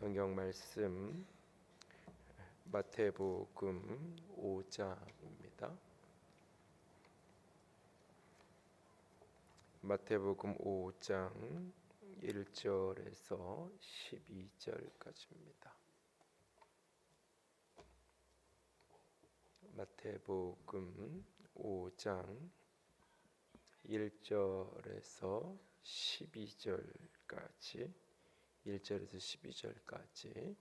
성경 말씀 마태복음 5장입니다. 마태복음 5장 1절에서 12절까지입니다. 마태복음 5장 1절에서 12절까지 1절에서 12절까지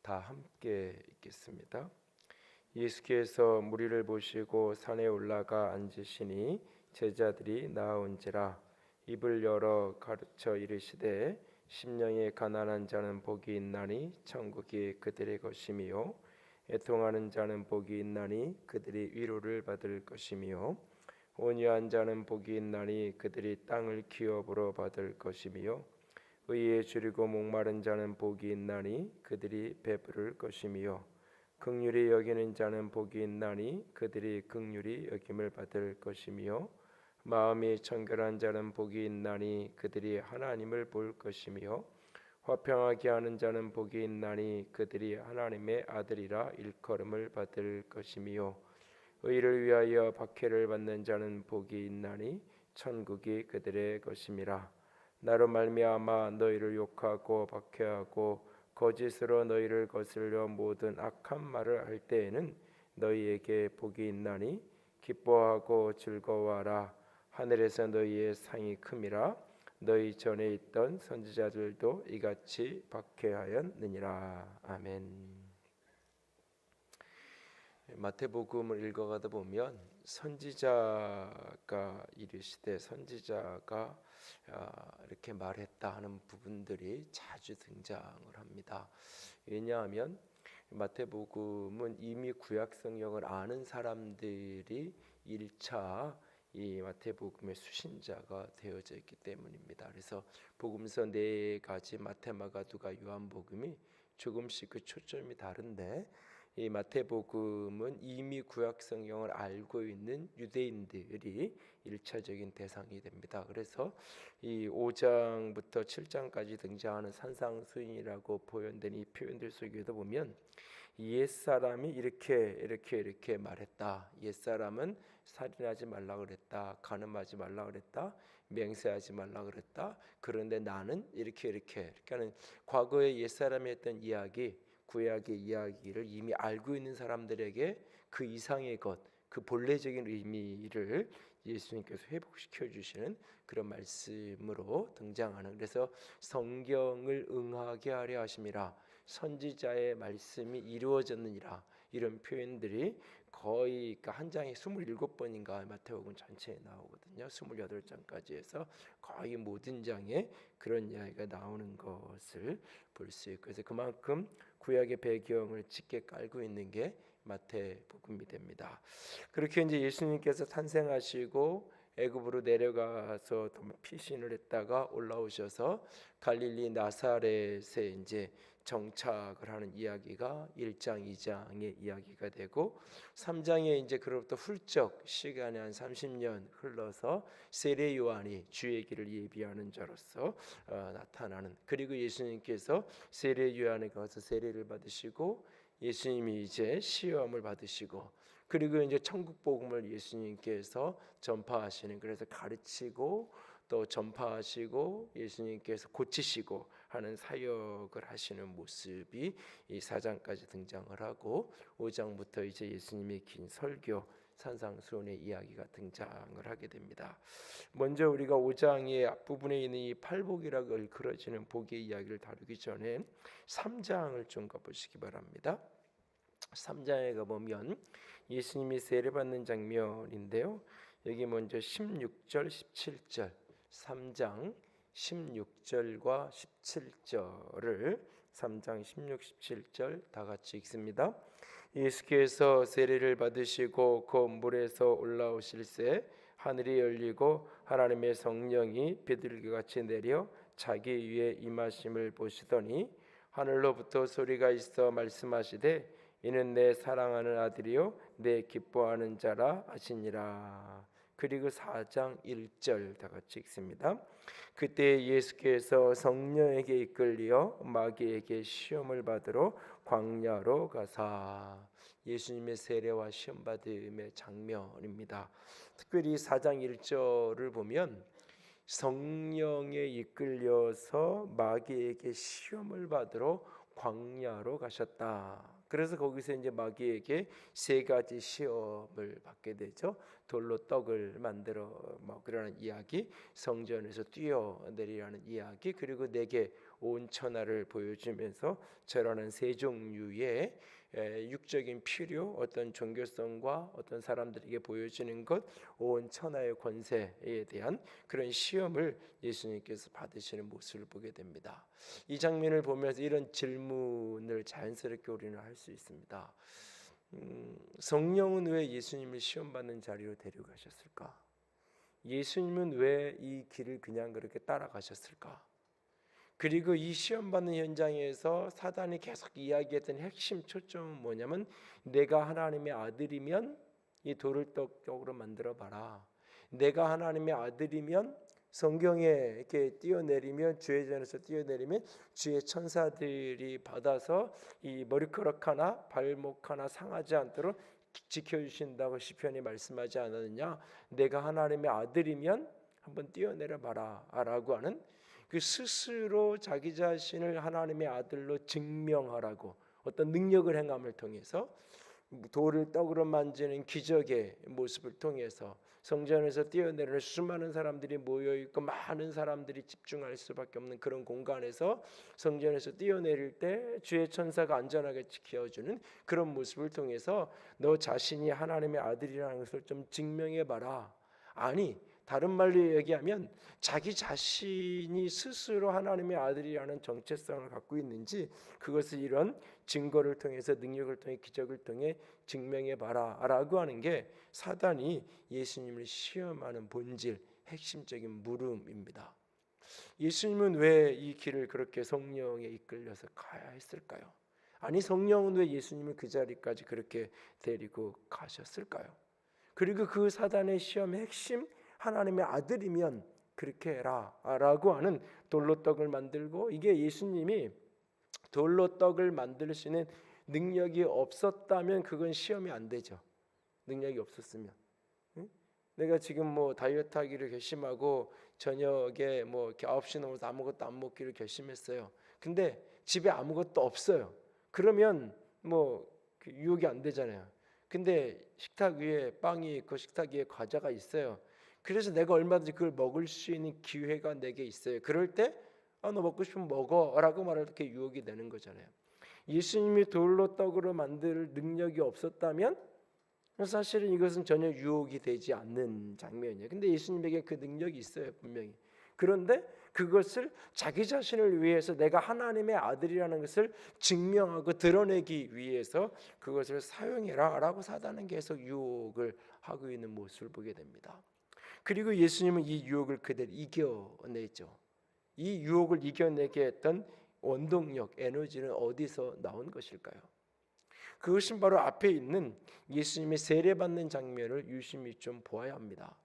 다 함께 읽겠습니다. 예수께서 무리를 보시고 산에 올라가 앉으시니 제자들이 나온지라. 입을 열어 가르쳐 이르시되 심령이 가난한 자는 복이 있나니 천국이 그들의 것이며 애통하는 자는 복이 있나니 그들이 위로를 받을 것이며 온유한 자는 복이 있나니 그들이 땅을 기업으로 받을 것이며 의에 줄이고 목마른 자는 복이 있나니 그들이 배부를 것이며 긍휼히 여기는 자는 복이 있나니 그들이 긍휼히 여김을 받을 것이며 마음이 청결한 자는 복이 있나니 그들이 하나님을 볼 것이며 화평하게 하는 자는 복이 있나니 그들이 하나님의 아들이라 일컬음을 받을 것이며 의를 위하여 박해를 받는 자는 복이 있나니 천국이 그들의 것임이라. 나로 말미암아 너희를 욕하고 박해하고 거짓으로 너희를 거슬려 모든 악한 말을 할 때에는 너희에게 복이 있나니 기뻐하고 즐거워하라. 하늘에서 너희의 상이 큼이라. 너희 전에 있던 선지자들도 이같이 박해하였느니라. 아멘. 마태복음을 읽어가다 보면 선지자가 이르시되 선지자가 이렇게 말했다 하는 부분들이 자주 등장을 합니다. 왜냐하면 마태복음은 이미 구약 성경을 아는 사람들이 1차 이 마태복음의 수신자가 되어져 있기 때문입니다. 그래서 복음서 4가지 마태, 마가, 누가, 요한복음이 조금씩 그 초점이 다른데 이 마태복음은 이미 구약 성경을 알고 있는 유대인들이 1차적인 대상이 됩니다. 그래서 이 5장부터 7장까지 등장하는 산상수훈이라고 표현된 이 표현들 속에도 보면 옛사람이 이렇게 말했다. 옛사람은 살인하지 말라 그랬다. 간음하지 말라 그랬다. 맹세하지 말라 그랬다. 그런데 나는 이렇게 그러니까는 과거의 옛사람이 했던 이야기, 구약의 이야기를 이미 알고 있는 사람들에게 그 이상의 것, 그 본래적인 의미를 예수님께서 회복시켜 주시는 그런 말씀으로 등장하는, 그래서 성경을 응하게 하려 하심이라, 선지자의 말씀이 이루어졌느니라, 이런 표현들이 거의 한 장에 27번인가 마태복음 전체에 나오거든요. 28장까지 해서 거의 모든 장에 그런 이야기가 나오는 것을 볼 수 있고, 그래서 그만큼 구약의 배경을 짙게 깔고 있는 게 마태복음이 됩니다. 그렇게 이제 예수님께서 탄생하시고 애굽으로 내려가서 피신을 했다가 올라오셔서 갈릴리 나사렛에 이제 정착을 하는 이야기가 1장, 2장의 이야기가 되고, 3장에 이제 그로부터 훌쩍 시간이 한 30년 흘러서 세례 요한이 주의 길을 예비하는 자로서 나타나는, 그리고 예수님께서 세례 요한에 가서 세례를 받으시고 예수님이 이제 시험을 받으시고, 그리고 이제 천국 복음을 예수님께서 전파하시는, 그래서 가르치고 또 전파하시고 예수님께서 고치시고 하는 사역을 하시는 모습이 이 4장까지 등장을 하고, 5장부터 이제 예수님의 긴 설교 산상수훈의 이야기가 등장을 하게 됩니다. 먼저 우리가 5장의 앞부분에 있는 이 팔복이라고 일컬어지는 복의 이야기를 다루기 전에 3장을 좀 가보시기 바랍니다. 3장에 가보면 예수님이 세례받는 장면인데요, 여기 먼저 16절 17절 3장 16절과 17절을 3장 16, 17절 다 같이 읽습니다. 예수께서 세례를 받으시고 그 물에서 올라오실새 하늘이 열리고 하나님의 성령이 비둘기같이 내려 자기 위에 임하심을 보시더니 하늘로부터 소리가 있어 말씀하시되 이는 내 사랑하는 아들이요 내 기뻐하는 자라 하시니라. 그리고 4장 1절 다 같이 읽습니다. 그때 예수께서 성령에게 이끌려 마귀에게 시험을 받으러 광야로 가사. 예수님의 세례와 시험 받음의 장면입니다. 특별히 4장 1절을 보면 성령에 이끌려서 마귀에게 시험을 받으러 광야로 가셨다. 그래서 거기서 이제 마귀에게 세 가지 시험을 받게 되죠. 돌로 떡을 만들어 먹으라는 이야기, 성전에서 뛰어내리라는 이야기, 그리고 내게 온 천하를 보여주면서 절하는 세 종류의 육적인 필요, 어떤 종교성과 어떤 사람들에게 보여지는 것, 온 천하의 권세에 대한 그런 시험을 예수님께서 받으시는 모습을 보게 됩니다. 이 장면을 보면서 이런 질문을 자연스럽게 우리는 할 수 있습니다. 성령은 왜 예수님을 시험받는 자리로 데려가셨을까? 예수님은 왜 이 길을 그냥 그렇게 따라가셨을까? 그리고 이 시험받는 현장에서 사단이 계속 이야기했던 핵심 초점은 뭐냐면, 내가 하나님의 아들이면 이 돌을 떡으로 만들어 봐라. 내가 하나님의 아들이면 성경에 이렇게 뛰어내리면, 주의 전에서 뛰어내리면 주의 천사들이 받아서 이 머리카락 하나 발목 하나 상하지 않도록 지켜주신다고 시편이 말씀하지 않았느냐. 내가 하나님의 아들이면 한번 뛰어내려 봐라 라고 하는, 그 스스로 자기 자신을 하나님의 아들로 증명하라고 어떤 능력을 행함을 통해서, 돌을 떡으로 만지는 기적의 모습을 통해서 성전에서 뛰어내리는 수많은 사람들이 모여있고 많은 사람들이 집중할 수밖에 없는 그런 공간에서 성전에서 뛰어내릴 때 주의 천사가 안전하게 지켜주는 그런 모습을 통해서 너 자신이 하나님의 아들이라는 것을 좀 증명해봐라. 아니, 다른 말로 얘기하면 자기 자신이 스스로 하나님의 아들이라는 정체성을 갖고 있는지 그것을 이런 증거를 통해서, 능력을 통해, 기적을 통해 증명해봐라 라고 하는 게 사단이 예수님을 시험하는 본질, 핵심적인 물음입니다. 예수님은 왜 이 길을 그렇게 성령에 이끌려서 가야 했을까요? 아니, 성령은 왜 예수님을 그 자리까지 그렇게 데리고 가셨을까요? 그리고 그 사단의 시험의 핵심, 하나님의 아들이면 그렇게 해라 라고 하는 돌로 떡을 만들고, 이게 예수님이 돌로 떡을 만들 수 있는 능력이 없었다면 그건 시험이 안 되죠. 능력이 없었으면. 내가 지금 뭐 다이어트 하기를 결심하고 저녁에 뭐 이렇게 9시 넘어서 아무것도 안 먹기를 결심했어요. 근데 집에 아무것도 없어요. 그러면 뭐 유혹이 안 되잖아요. 근데 식탁 위에 빵이 있고 식탁 위에 과자가 있어요. 그래서 내가 얼마든지 그걸 먹을 수 있는 기회가 내게 있어요. 그럴 때 너 먹고 싶으면 먹어라고 말할 때 이렇게 유혹이 되는 거잖아요. 예수님이 돌로 떡으로 만들 능력이 없었다면 사실은 이것은 전혀 유혹이 되지 않는 장면이에요. 근데 예수님에게 그 능력이 있어요, 분명히. 그런데 그것을 자기 자신을 위해서, 내가 하나님의 아들이라는 것을 증명하고 드러내기 위해서 그것을 사용해라 라고 사단은 계속 유혹을 하고 있는 모습을 보게 됩니다. 그리고 예수님은 이 유혹을 그대로 이겨내죠. 이 유혹을 이겨내게 했던 원동력, 에너지는 어디서 나온 것일까요? 그것은 바로 앞에 있는 예수님의 세례받는 장면을 유심히 좀 보아야 합니다.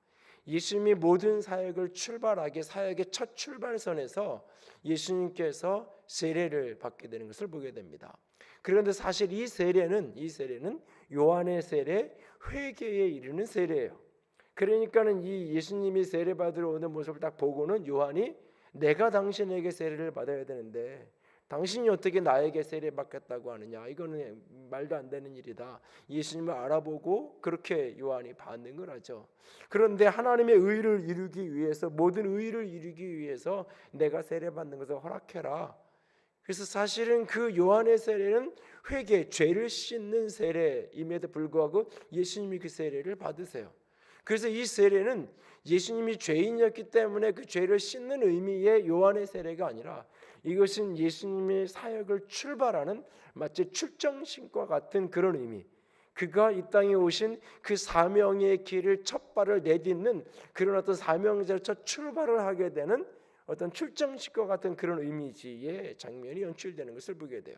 예수님이 모든 사역을 출발하게, 사역의 첫 출발선에서 예수님께서 세례를 받게 되는 것을 보게 됩니다. 그런데 사실 이 세례는 요한의 세례, 회개에 이르는 세례예요. 그러니까는 이 예수님이 세례 받으러 오는 모습을 딱 보고는 요한이, 내가 당신에게 세례를 받아야 되는데 당신이 어떻게 나에게 세례 받겠다고 하느냐, 이거는 말도 안 되는 일이다. 예수님을 알아보고 그렇게 요한이 반응을 하죠. 그런데 하나님의 의를 이루기 위해서, 모든 의를 이루기 위해서 내가 세례 받는 것을 허락해라. 그래서 사실은 그 요한의 세례는 회개, 죄를 씻는 세례임에도 불구하고 예수님이 그 세례를 받으세요. 그래서 이 세례는 예수님이 죄인이었기 때문에 그 죄를 씻는 의미의 요한의 세례가 아니라, 이것은 예수님의 사역을 출발하는 마치 출정신과 같은 그런 의미, 그가 이 땅에 오신 그 사명의 길을 첫 발을 내딛는 그런 어떤 사명자를 첫 출발을 하게 되는 어떤 출정식과 같은 그런 이미지의 장면이 연출되는 것을 보게 돼요.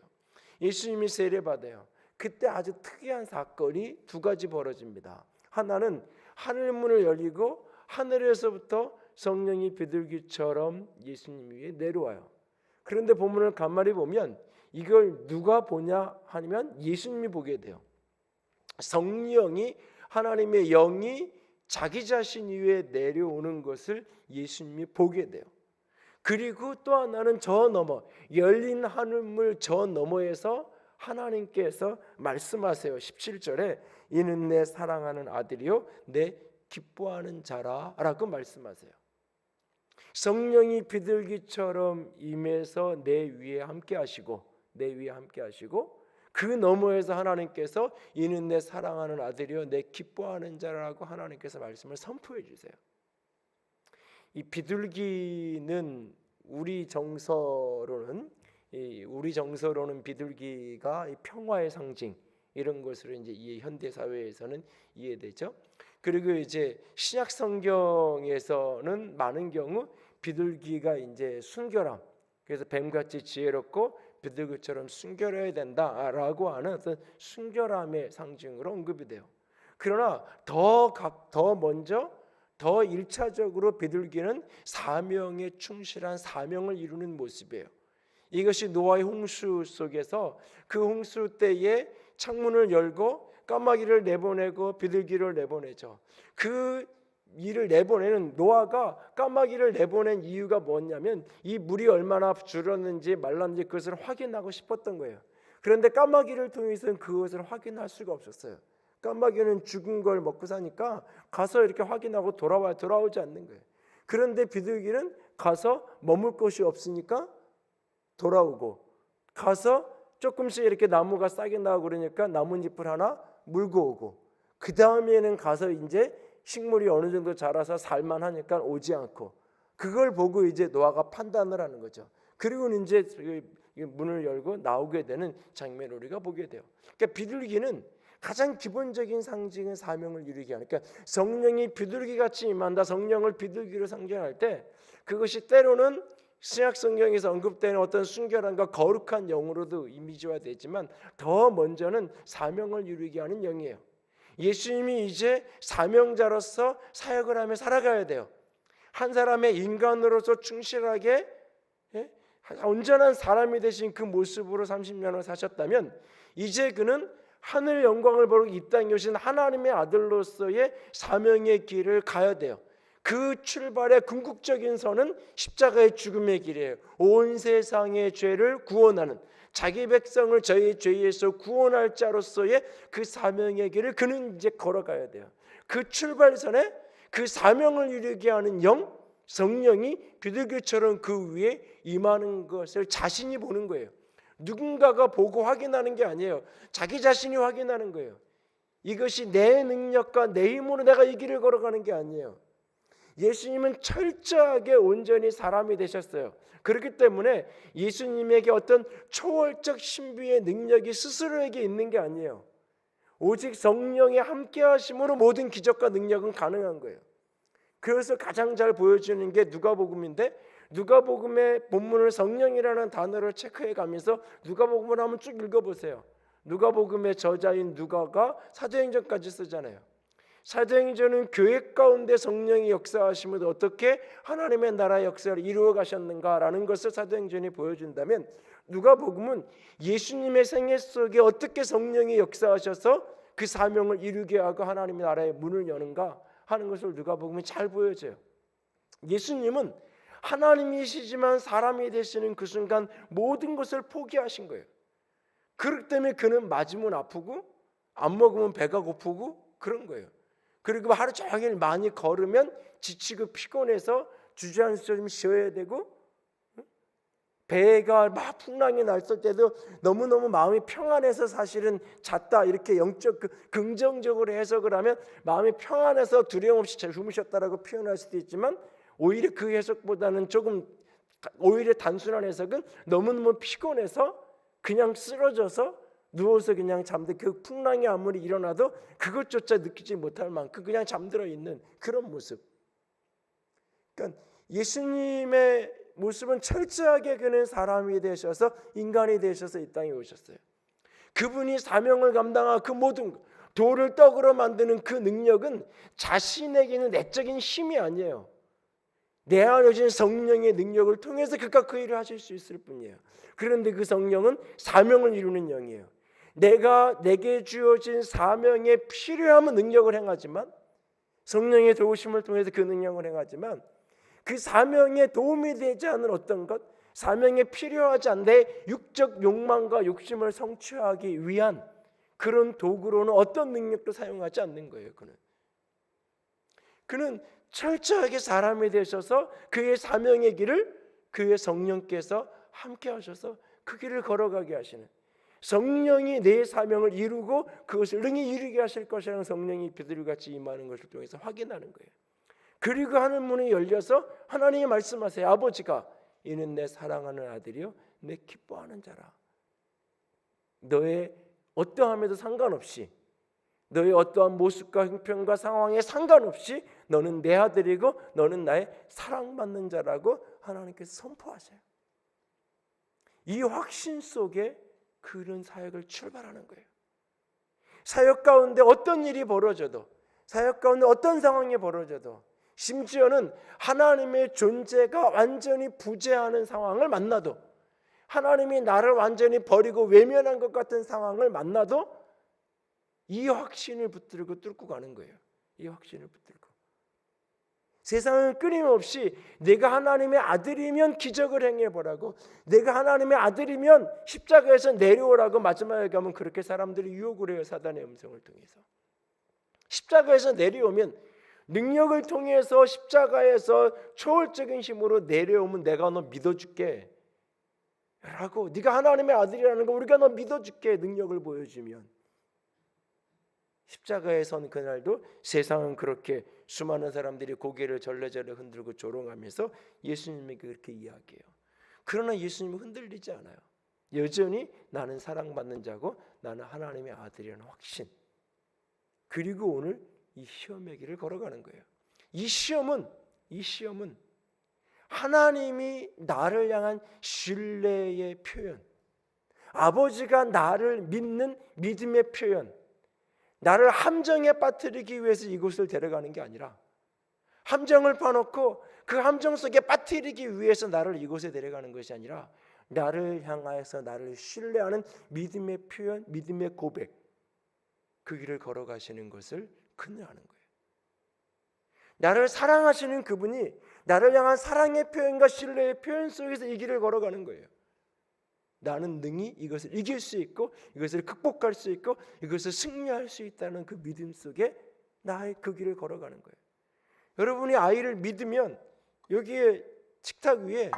예수님이 세례받아요. 그때 아주 특이한 사건이 두 가지 벌어집니다. 하나는 하늘 문을 열리고 하늘에서부터 성령이 비둘기처럼 예수님 위에 내려와요. 그런데 본문을 가만히 보면 이걸 누가 보냐 하면 예수님이 보게 돼요. 성령이, 하나님의 영이 자기 자신 위에 내려오는 것을 예수님이 보게 돼요. 그리고 또 하나는 저 너머, 열린 하늘문 저 너머에서 하나님께서 말씀하세요. 17절에 이는 내 사랑하는 아들이요 내 기뻐하는 자라 라고 말씀하세요. 성령이 비둘기처럼 임해서 내 위에 함께 하시고 그 너머에서 하나님께서 이는 내 사랑하는 아들이요 내 기뻐하는 자라고 하나님께서 말씀을 선포해 주세요. 이 비둘기는 우리 정서로는 비둘기가 평화의 상징 이런 것으로 이제 이 현대 사회에서는 이해되죠. 그리고 이제 신약 성경에서는 많은 경우 비둘기가 이제 순결함, 그래서 뱀같이 지혜롭고 비둘기처럼 순결해야 된다라고 하는 어떤 순결함의 상징으로 언급이 돼요. 그러나 더 먼저 더 1차적으로 비둘기는 사명에 충실한 사명을 이루는 모습이에요. 이것이 노아의 홍수 속에서 그 홍수 때에 창문을 열고 까마귀를 내보내고 비둘기를 내보내죠. 그 이를 내보내는 노아가 까마귀를 내보낸 이유가 뭐냐면 이 물이 얼마나 줄었는지 말랐는지 그것을 확인하고 싶었던 거예요. 그런데 까마귀를 통해서는 그것을 확인할 수가 없었어요. 까마귀는 죽은 걸 먹고 사니까 가서 이렇게 확인하고 돌아오지 않는 거예요. 그런데 비둘기는 가서 머물 곳이 없으니까 돌아오고, 가서 조금씩 이렇게 나무가 싹이 나고 그러니까 나뭇잎을 하나 물고 오고, 그 다음에는 가서 이제 식물이 어느 정도 자라서 살만하니까 오지 않고, 그걸 보고 이제 노아가 판단을 하는 거죠. 그리고 이제 문을 열고 나오게 되는 장면을 우리가 보게 돼요. 그러니까 비둘기는 가장 기본적인 상징은 사명을 이루게 하는, 그러니까 성령이 비둘기같이 임한다, 성령을 비둘기로 상징할 때 그것이 때로는 신약 성경에서 언급되는 어떤 순결함과 거룩한 영으로도 이미지화되지만 더 먼저는 사명을 이루게 하는 영이에요. 예수님이 이제 사명자로서 사역을 하며 살아가야 돼요. 한 사람의 인간으로서 충실하게 온전한 사람이 되신 그 모습으로 30년을 사셨다면 이제 그는 하늘 영광을 보러 이 땅에 오신 하나님의 아들로서의 사명의 길을 가야 돼요. 그 출발의 궁극적인 선은 십자가의 죽음의 길이에요. 온 세상의 죄를 구원하는, 자기 백성을 저희 죄에서 구원할 자로서의 그 사명의 길을 그는 이제 걸어가야 돼요. 그 출발선에 그 사명을 이루게 하는 영, 성령이 비둘기처럼 그 위에 임하는 것을 자신이 보는 거예요. 누군가가 보고 확인하는 게 아니에요. 자기 자신이 확인하는 거예요. 이것이 내 능력과 내 힘으로 내가 이 길을 걸어가는 게 아니에요. 예수님은 철저하게 온전히 사람이 되셨어요. 그렇기 때문에 예수님에게 어떤 초월적 신비의 능력이 스스로에게 있는 게 아니에요. 오직 성령의 함께 하심으로 모든 기적과 능력은 가능한 거예요. 그래서 가장 잘 보여주는 게 누가복음인데, 누가복음의 본문을 성령이라는 단어를 체크해 가면서 누가복음을 한번 쭉 읽어보세요. 누가복음의 저자인 누가가 사도행전까지 쓰잖아요. 사도행전은 교회 가운데 성령이 역사하심으로 어떻게 하나님의 나라의 역사를 이루어 가셨는가라는 것을 사도행전이 보여준다면, 누가복음은 예수님의 생애 속에 어떻게 성령이 역사하셔서 그 사명을 이루게 하고 하나님의 나라의 문을 여는가 하는 것을 누가복음이 잘 보여줘요. 예수님은 하나님이시지만 사람이 되시는 그 순간 모든 것을 포기하신 거예요. 그렇기 때문에 그는 맞으면 아프고 안 먹으면 배가 고프고 그런 거예요. 그리고 하루 종일 많이 걸으면 지치고 피곤해서 주저앉아서 좀 쉬어야 되고, 배가 막 풍랑이 났을 때도 너무너무 마음이 평안해서 사실은 잤다, 이렇게 영적 긍정적으로 해석을 하면 마음이 평안해서 두려움 없이 잘 주무셨다라고 표현할 수도 있지만, 오히려 그 해석보다는 조금 오히려 단순한 해석은 너무너무 피곤해서 그냥 쓰러져서 누워서 그냥 잠들, 그 풍랑이 아무리 일어나도 그것조차 느끼지 못할 만큼 그냥 잠들어 있는 그런 모습. 그러니까 예수님의 모습은 철저하게 그는 사람이 되셔서 인간이 되셔서 이 땅에 오셨어요. 그분이 사명을 감당한 그 돌을 떡으로 만드는 그 능력은 자신에게는 내적인 힘이 아니에요. 내 안에 주신 성령의 능력을 통해서 그가 그 일을 하실 수 있을 뿐이에요. 그런데 그 성령은 사명을 이루는 영이에요. 내게 주어진 사명에 필요하면 능력을 행하지만, 성령의 도우심을 통해서 그 능력을 행하지만, 그 사명에 도움이 되지 않는 어떤 것, 사명에 필요하지 않은 내 육적 욕망과 욕심을 성취하기 위한 그런 도구로는 어떤 능력도 사용하지 않는 거예요. 그는 철저하게 사람이 되셔서 그의 사명의 길을 그의 성령께서 함께 하셔서 그 길을 걸어가게 하시는, 성령이 내 사명을 이루고 그것을 능히 이루게 하실 것이라는 성령이 비둘기같이 임하는 것을 통해서 확인하는 거예요. 그리고 하늘 문이 열려서 하나님이 말씀하세요. 아버지가 이는 내 사랑하는 아들이요 내 기뻐하는 자라. 너의 어떠함에도 상관없이, 너의 어떠한 모습과 형편과 상황에 상관없이 너는 내 아들이고 너는 나의 사랑받는 자라고 하나님께서 선포하세요. 이 확신 속에 그런 사역을 출발하는 거예요. 사역 가운데 어떤 일이 벌어져도, 사역 가운데 어떤 상황이 벌어져도, 심지어는 하나님의 존재가 완전히 부재하는 상황을 만나도, 하나님이 나를 완전히 버리고 외면한 것 같은 상황을 만나도 이 확신을 붙들고 뚫고 가는 거예요. 이 확신을 붙들고. 세상은 끊임없이 내가 하나님의 아들이면 기적을 행해보라고, 내가 하나님의 아들이면 십자가에서 내려오라고 마지막에 가면 그렇게 사람들이 유혹을 해요. 사단의 음성을 통해서. 십자가에서 내려오면, 능력을 통해서 십자가에서 초월적인 힘으로 내려오면 내가 너 믿어줄게 라고, 네가 하나님의 아들이라는 거 우리가 너 믿어줄게, 능력을 보여주면. 십자가에 선 그날도 세상은 그렇게 수많은 사람들이 고개를 절레절레 흔들고 조롱하면서 예수님에게 그렇게 이야기해요. 그러나 예수님은 흔들리지 않아요. 여전히 나는 사랑받는 자고 나는 하나님의 아들이라는 확신, 그리고 오늘 이 시험의 길을 걸어가는 거예요. 이 시험은 하나님이 나를 향한 신뢰의 표현, 아버지가 나를 믿는 믿음의 표현, 나를 함정에 빠뜨리기 위해서 이곳을 데려가는 게 아니라, 함정을 파놓고 그 함정 속에 빠뜨리기 위해서 나를 이곳에 데려가는 것이 아니라, 나를 향하여서 나를 신뢰하는 믿음의 표현, 믿음의 고백, 그 길을 걸어가시는 것을 그늘하는 거예요. 나를 사랑하시는 그분이 나를 향한 사랑의 표현과 신뢰의 표현 속에서 이 길을 걸어가는 거예요. 나는 능히 이것을 이길 수 있고 이것을 극복할 수 있고 이것을 승리할 수 있다는 그 믿음 속에 나의 그 길을 걸어가는 거예요. 여러분이 아이를 믿으면 여기에 식탁 위에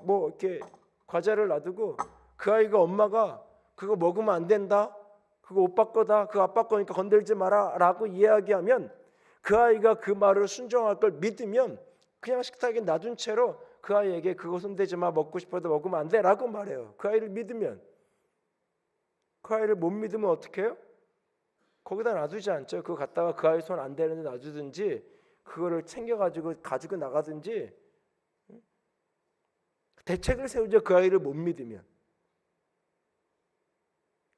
이렇게 과자를 놔두고 그 아이가 엄마가 그거 먹으면 안 된다, 그거 오빠 거다, 그거 아빠 거니까 건들지 마라 라고 이야기하면 그 아이가 그 말을 순종할 걸 믿으면 그냥 식탁에 놔둔 채로 그 아이에게 그거 손대지 마, 먹고 싶어도 먹으면 안 돼 라고 말해요. 그 아이를 믿으면. 그 아이를 못 믿으면 어떻게 해요? 거기다 놔두지 않죠. 그거 갖다가 그 아이 손 안 대는데 놔두든지 그거를 챙겨가지고 가지고 나가든지 대책을 세우죠. 그 아이를 못 믿으면.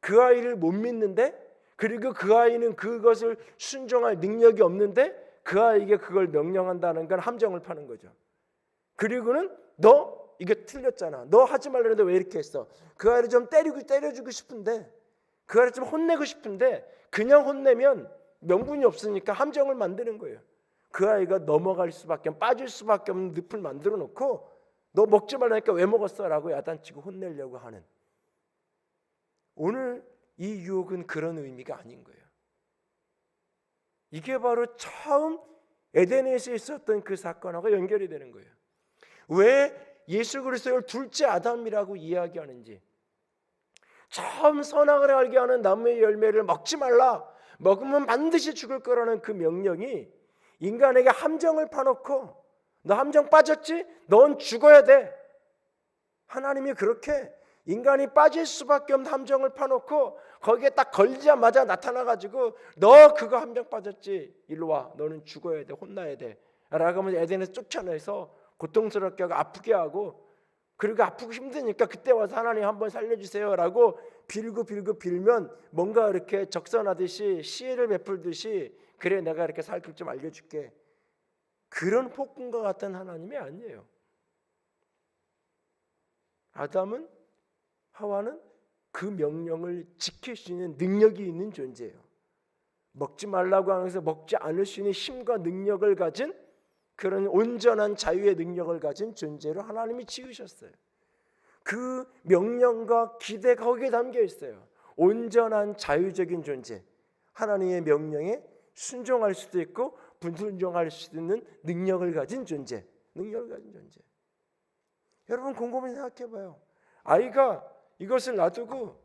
그 아이를 못 믿는데, 그리고 그 아이는 그것을 순종할 능력이 없는데 그 아이에게 그걸 명령한다는 건 함정을 파는 거죠. 그리고는 너 이게 틀렸잖아, 너 하지 말라는데 왜 이렇게 했어, 그 아이를 좀 때려주고 싶은데, 그 아이를 좀 혼내고 싶은데 그냥 혼내면 명분이 없으니까 함정을 만드는 거예요. 그 아이가 넘어갈 수밖에, 빠질 수밖에 없는 늪을 만들어 놓고 너 먹지 말라니까 왜 먹었어 라고 야단치고 혼내려고 하는, 오늘 이 유혹은 그런 의미가 아닌 거예요. 이게 바로 처음 에덴에서 있었던 그 사건하고 연결이 되는 거예요. 왜 예수 그리스도를 둘째 아담이라고 이야기하는지, 처음 선악을 알게 하는 나무의 열매를 먹지 말라, 먹으면 반드시 죽을 거라는 그 명령이 인간에게 함정을 파놓고 너 함정 빠졌지? 넌 죽어야 돼. 하나님이 그렇게 인간이 빠질 수밖에 없는 함정을 파놓고 거기에 딱 걸리자마자 나타나가지고 너 그거 함정 빠졌지? 일로 와. 너는 죽어야 돼. 혼나야 돼. 라고 하면서 에덴에서 쫓아내서 고통스럽게 하고 아프게 하고, 그리고 아프고 힘드니까 그때 와서 하나님 한번 살려주세요 라고 빌면 뭔가 이렇게 적선하듯이 시혜를 베풀듯이 그래 내가 이렇게 살 길 좀 알려줄게. 그런 폭군과 같은 하나님이 아니에요. 아담은 하와는 그 명령을 지킬 수 있는 능력이 있는 존재예요. 먹지 말라고 하면서 먹지 않을 수 있는 힘과 능력을 가진 그런 온전한 자유의 능력을 가진 존재로 하나님이 지으셨어요. 그 명령과 기대가 거기에 담겨 있어요. 온전한 자유적인 존재, 하나님의 명령에 순종할 수도 있고 불순종할 수도 있는 능력을 가진 존재. 여러분 곰곰이 생각해봐요. 아이가 이것을 놔두고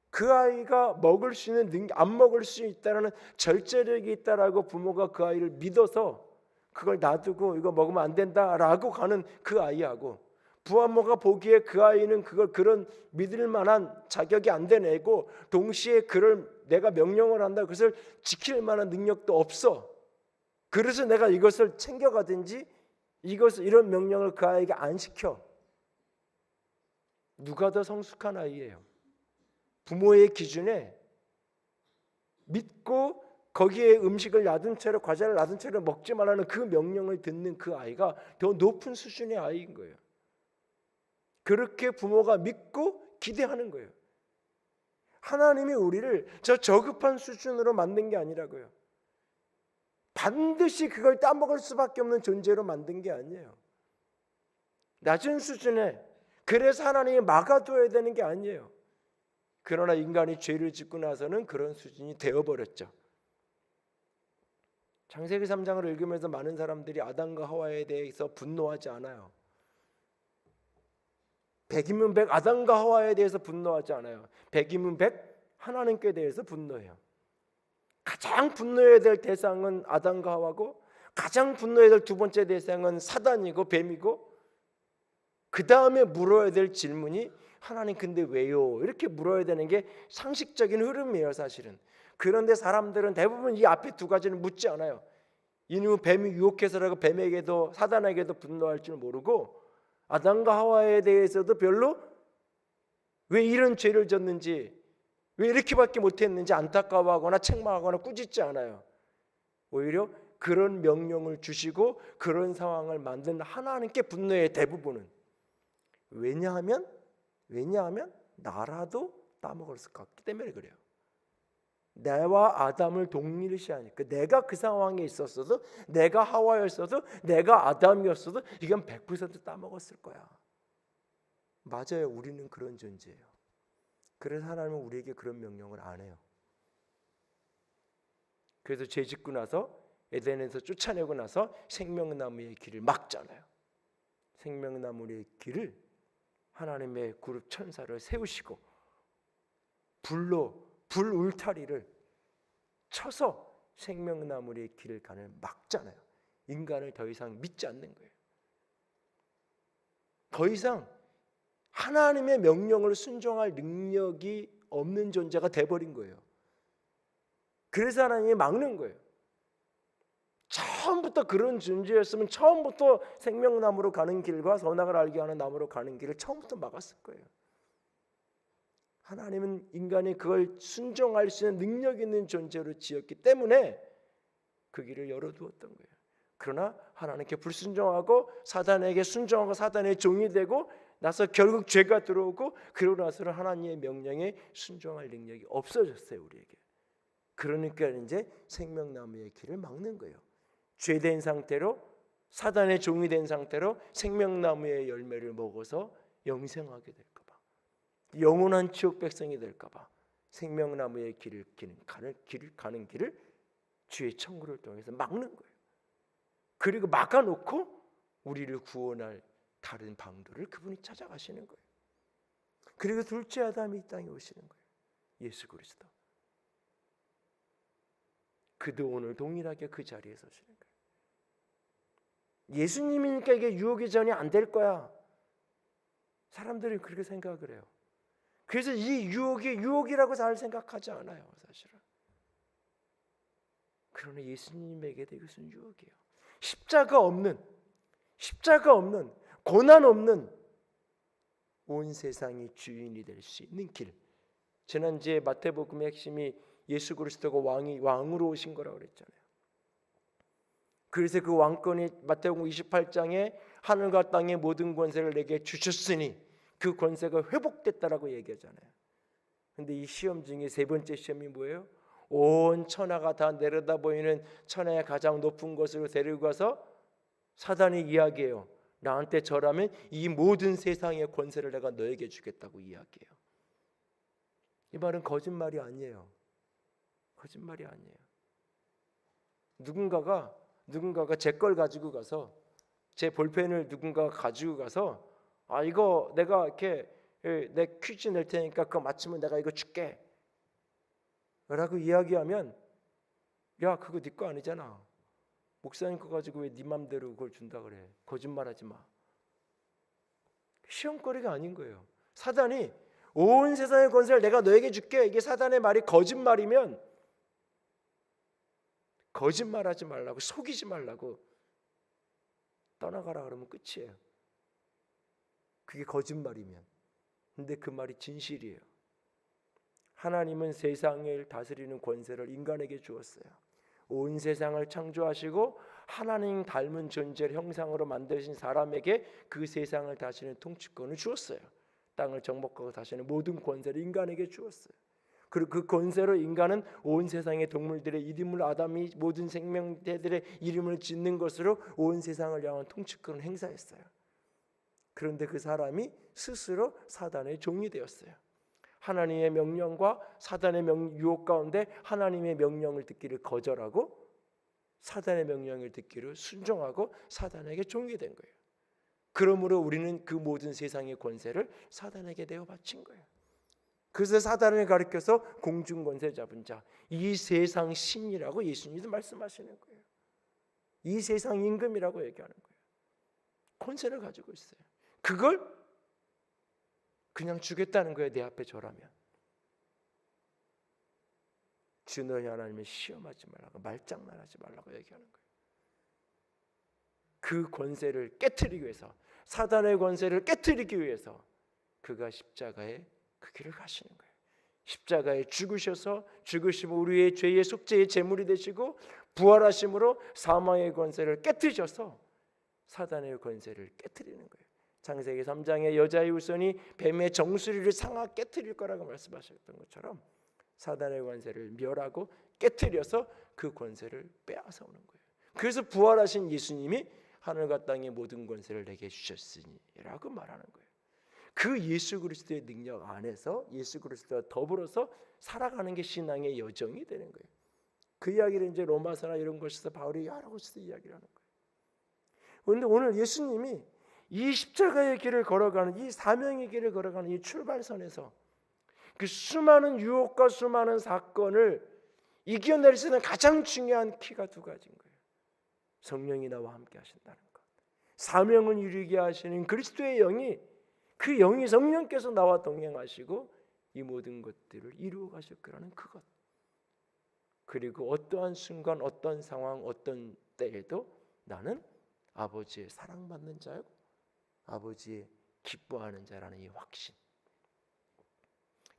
그 아이가 먹을 수 있는 안 먹을 수 있다는 절제력이 있다라고 부모가 그 아이를 믿어서 그걸 놔두고 이거 먹으면 안 된다라고 가는 그 아이하고, 부모가 보기에 그 아이는 그런 믿을 만한 자격이 안 된 애고 동시에 그를 내가 명령을 한다 그것을 지킬 만한 능력도 없어. 그래서 내가 이것을 챙겨가든지 이런 명령을 그 아이에게 안 시켜. 누가 더 성숙한 아이예요? 부모의 기준에 믿고 거기에 음식을 놔둔 채로 과자를 놔둔 채로 먹지 말라는 그 명령을 듣는 그 아이가 더 높은 수준의 아이인 거예요. 그렇게 부모가 믿고 기대하는 거예요. 하나님이 우리를 저 저급한 수준으로 만든 게 아니라고요. 반드시 그걸 따먹을 수밖에 없는 존재로 만든 게 아니에요. 낮은 수준에, 그래서 하나님이 막아둬야 되는 게 아니에요. 그러나 인간이 죄를 짓고 나서는 그런 수준이 되어버렸죠. 창세기 3장을 읽으면서 많은 사람들이 아담과 하와에 대해서 분노하지 않아요. 100이면 100 아담과 하와에 대해서 분노하지 않아요. 100이면 100 하나님께 대해서 분노해요. 가장 분노해야 될 대상은 아담과 하와고, 가장 분노해야 될 두 번째 대상은 사단이고 뱀이고, 그 다음에 물어야 될 질문이 하나님 근데 왜요? 이렇게 물어야 되는 게 상식적인 흐름이에요 사실은. 그런데 사람들은 대부분 이 앞에 두 가지는 묻지 않아요. 이는 뱀이 유혹해서라고 뱀에게도 사단에게도 분노할 줄 모르고, 아담과 하와에 대해서도 별로 왜 이런 죄를 졌는지, 왜 이렇게밖에 못했는지 안타까워하거나 책망하거나 꾸짖지 않아요. 오히려 그런 명령을 주시고 그런 상황을 만든 하나님께 분노의 대부분은. 왜냐하면 나라도 따먹을 것 같기 때문에 그래요. 내와 아담을 동일시하니까, 내가 그 상황에 있었어도, 내가 하와였어도, 내가 아담이었어도 이건 100% 따먹었을 거야. 맞아요. 우리는 그런 존재예요. 그래서 하나님은 우리에게 그런 명령을 안 해요. 그래서 죄 짓고 나서 에덴에서 쫓아내고 나서 생명나무의 길을 막잖아요. 생명나무의 길을 하나님의 그룹 천사를 세우시고 불 울타리를 쳐서 생명나무의 길을 가는 막잖아요. 인간을 더 이상 믿지 않는 거예요. 더 이상 하나님의 명령을 순종할 능력이 없는 존재가 돼버린 거예요. 그래서 하나님이 막는 거예요. 처음부터 그런 존재였으면 처음부터 생명나무로 가는 길과 선악을 알게 하는 나무로 가는 길을 처음부터 막았을 거예요. 하나님은 인간이 그걸 순종할 수 있는 능력 있는 존재로 지었기 때문에 그 길을 열어두었던 거예요. 그러나 하나님께 불순종하고 사단에게 순종하고 사단의 종이 되고 나서 결국 죄가 들어오고, 그러고 나서는 하나님의 명령에 순종할 능력이 없어졌어요 우리에게. 그러니까 이제 생명나무의 길을 막는 거예요. 죄된 상태로, 사단의 종이 된 상태로 생명나무의 열매를 먹어서 영생하게 될까 봐, 영원한 지옥 백성이 될까 봐 생명나무의 길을 가는 길을 주의 천국을 통해서 막는 거예요. 그리고 막아놓고 우리를 구원할 다른 방도를 그분이 찾아가시는 거예요. 그리고 둘째 아담이 이 땅에 오시는 거예요. 예수 그리스도. 그도 오늘 동일하게 그 자리에 서시는 거예요. 예수님이니까 이게 유혹이 전혀 안 될 거야. 사람들이 그렇게 생각을 해요. 그래서 이 유혹이 유혹이라고 잘 생각하지 않아요 사실은. 그러나 예수님에게도 이것은 유혹이에요. 십자가 없는, 고난 없는 온 세상이 주인이 될 수 있는 길, 지난주에 마태복음의 핵심이 예수 그리스도가 왕으로 오신 거라고 그랬잖아요. 그래서 그 왕권이 마태복음 28장에 하늘과 땅의 모든 권세를 내게 주셨으니 그 권세가 회복됐다라고 얘기하잖아요. 근데 이 시험 중에 세 번째 시험이 뭐예요? 온 천하가 다 내려다 보이는 천하의 가장 높은 곳으로 데리고 가서 사단이 이야기해요. 나한테 절하면 이 모든 세상의 권세를 내가 너에게 주겠다고 이야기해요. 이 말은 거짓말이 아니에요. 거짓말이 아니에요. 누군가가 제 걸 가지고 가서, 제 볼펜을 누군가가 가지고 가서, 이거 내가 이렇게 내 퀴즈 낼 테니까 그거 맞추면 내가 이거 줄게 라고 이야기하면, 야 그거 네 거 아니잖아. 목사님 거 가지고 왜 네 맘대로 그걸 준다 그래. 거짓말하지 마. 시험거리가 아닌 거예요. 사단이 온 세상의 권세를 내가 너에게 줄게, 이게 사단의 말이 거짓말이면 거짓말하지 말라고, 속이지 말라고 떠나가라 그러면 끝이에요. 그게 거짓말이면. 근데 그 말이 진실이에요. 하나님은 세상을 다스리는 권세를 인간에게 주었어요. 온 세상을 창조하시고 하나님 닮은 존재를 형상으로 만드신 사람에게 그 세상을 다스리는 통치권을 주었어요. 땅을 정복하고 다스리는 모든 권세를 인간에게 주었어요. 그리고 그 권세로 인간은 온 세상의 동물들의 이름을, 아담이 모든 생명체들의 이름을 짓는 것으로 온 세상을 향한 통치권을 행사했어요. 그런데 그 사람이 스스로 사단의 종이 되었어요. 하나님의 명령과 사단의 유혹 가운데 하나님의 명령을 듣기를 거절하고 사단의 명령을 듣기를 순종하고 사단에게 종이 된 거예요. 그러므로 우리는 그 모든 세상의 권세를 사단에게 내어 바친 거예요. 그래서 사단을 가리켜서 공중권세 잡은 자, 이 세상 신이라고 예수님도 말씀하시는 거예요. 이 세상 임금이라고 얘기하는 거예요. 권세를 가지고 있어요. 그걸 그냥 주겠다는 거예요. 내 앞에 절하면. 주 너희 하나님을 시험하지 말라고, 말장난하지 말라고 얘기하는 거예요. 그 권세를 깨트리기 위해서, 사단의 권세를 깨트리기 위해서 그가 십자가에 그 길을 가시는 거예요. 십자가에 죽으시고 우리의 죄의 속죄의 제물이 되시고 부활하심으로 사망의 권세를 깨트리셔서 사단의 권세를 깨트리는 거예요. 창세기 3장에 여자의 후손이 뱀의 정수리를 상하 깨트릴 거라고 말씀하셨던 것처럼 사단의 권세를 멸하고 깨트려서 그 권세를 빼앗아 오는 거예요. 그래서 부활하신 예수님이 하늘과 땅의 모든 권세를 내게 주셨으니라고 말하는 거예요. 그 예수 그리스도의 능력 안에서 예수 그리스도와 더불어서 살아가는 게 신앙의 여정이 되는 거예요. 그 이야기를 이제 로마서나 이런 곳에서 바울이 여러 곳에서 이야기를 하는 거예요. 그런데 오늘 예수님이 이 십자가의 길을 걸어가는, 이 사명의 길을 걸어가는 이 출발선에서 그 수많은 유혹과 수많은 사건을 이겨낼 수 있는 가장 중요한 키가 두 가지인 거예요. 성령이 나와 함께 하신다는 것, 사명을 이루게 하시는 그리스도의 영이, 그 영이 성령께서 나와 동행하시고 이 모든 것들을 이루어 가실 거라는 그것. 그리고 어떠한 순간, 어떤 상황, 어떤 때에도 나는 아버지의 사랑받는 자요, 아버지의 기뻐하는 자라는 이 확신.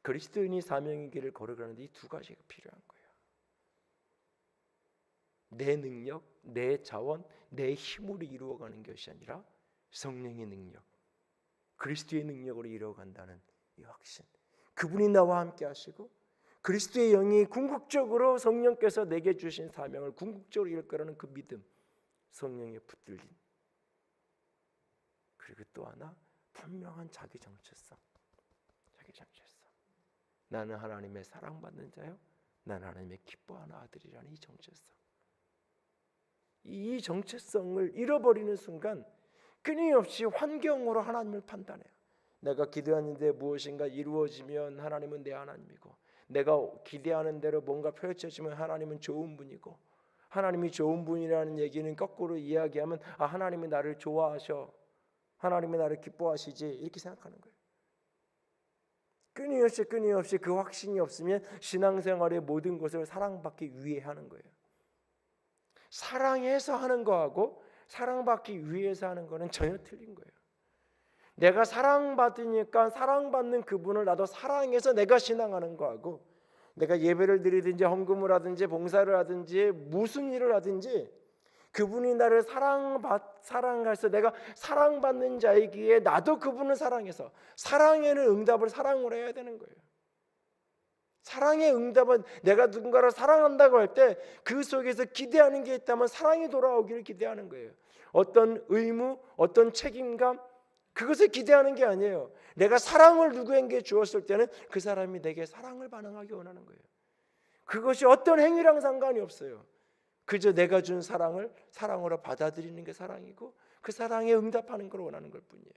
그리스도인이 사명의 길을 걸어가는데 이 두 가지가 필요한 거예요. 내 능력, 내 자원, 내 힘으로 이루어가는 것이 아니라 성령의 능력, 그리스도의 능력으로 이루어간다는 이 확신. 그분이 나와 함께 하시고 그리스도의 영이 궁극적으로 성령께서 내게 주신 사명을 궁극적으로 이룰 거라는 그 믿음, 성령에 붙들린, 그리고 또 하나 분명한 자기 정체성. 나는 하나님의 사랑받는 자요, 나는 하나님의 기뻐하는 아들이라는 이 정체성. 이 정체성을 잃어버리는 순간 끊임없이 환경으로 하나님을 판단해요. 내가 기대하는데 무엇인가 이루어지면 하나님은 내 하나님이고, 내가 기대하는 대로 뭔가 펼쳐지면 하나님은 좋은 분이고, 하나님이 좋은 분이라는 얘기는 거꾸로 이야기하면 하나님이 나를 좋아하셔, 하나님이 나를 기뻐하시지, 이렇게 생각하는 거예요. 끊임없이 그 확신이 없으면 신앙생활의 모든 것을 사랑받기 위해 하는 거예요. 사랑해서 하는 거하고 사랑받기 위해서 하는 거는 전혀 틀린 거예요. 내가 사랑받으니까 사랑받는 그분을 나도 사랑해서 내가 신앙하는 거하고, 내가 예배를 드리든지 헌금을 하든지 봉사를 하든지 무슨 일을 하든지 그분이 나를 사랑해서 내가 사랑받는 자이기에 나도 그분을 사랑해서 사랑에는 응답을 사랑으로 해야 되는 거예요. 사랑의 응답은 내가 누군가를 사랑한다고 할 때 그 속에서 기대하는 게 있다면 사랑이 돌아오기를 기대하는 거예요. 어떤 의무, 어떤 책임감, 그것을 기대하는 게 아니에요. 내가 사랑을 누구에게 주었을 때는 그 사람이 내게 사랑을 반응하기 원하는 거예요. 그것이 어떤 행위랑 상관이 없어요. 그저 내가 준 사랑을 사랑으로 받아들이는 게 사랑이고 그 사랑에 응답하는 걸 원하는 걸 뿐이에요.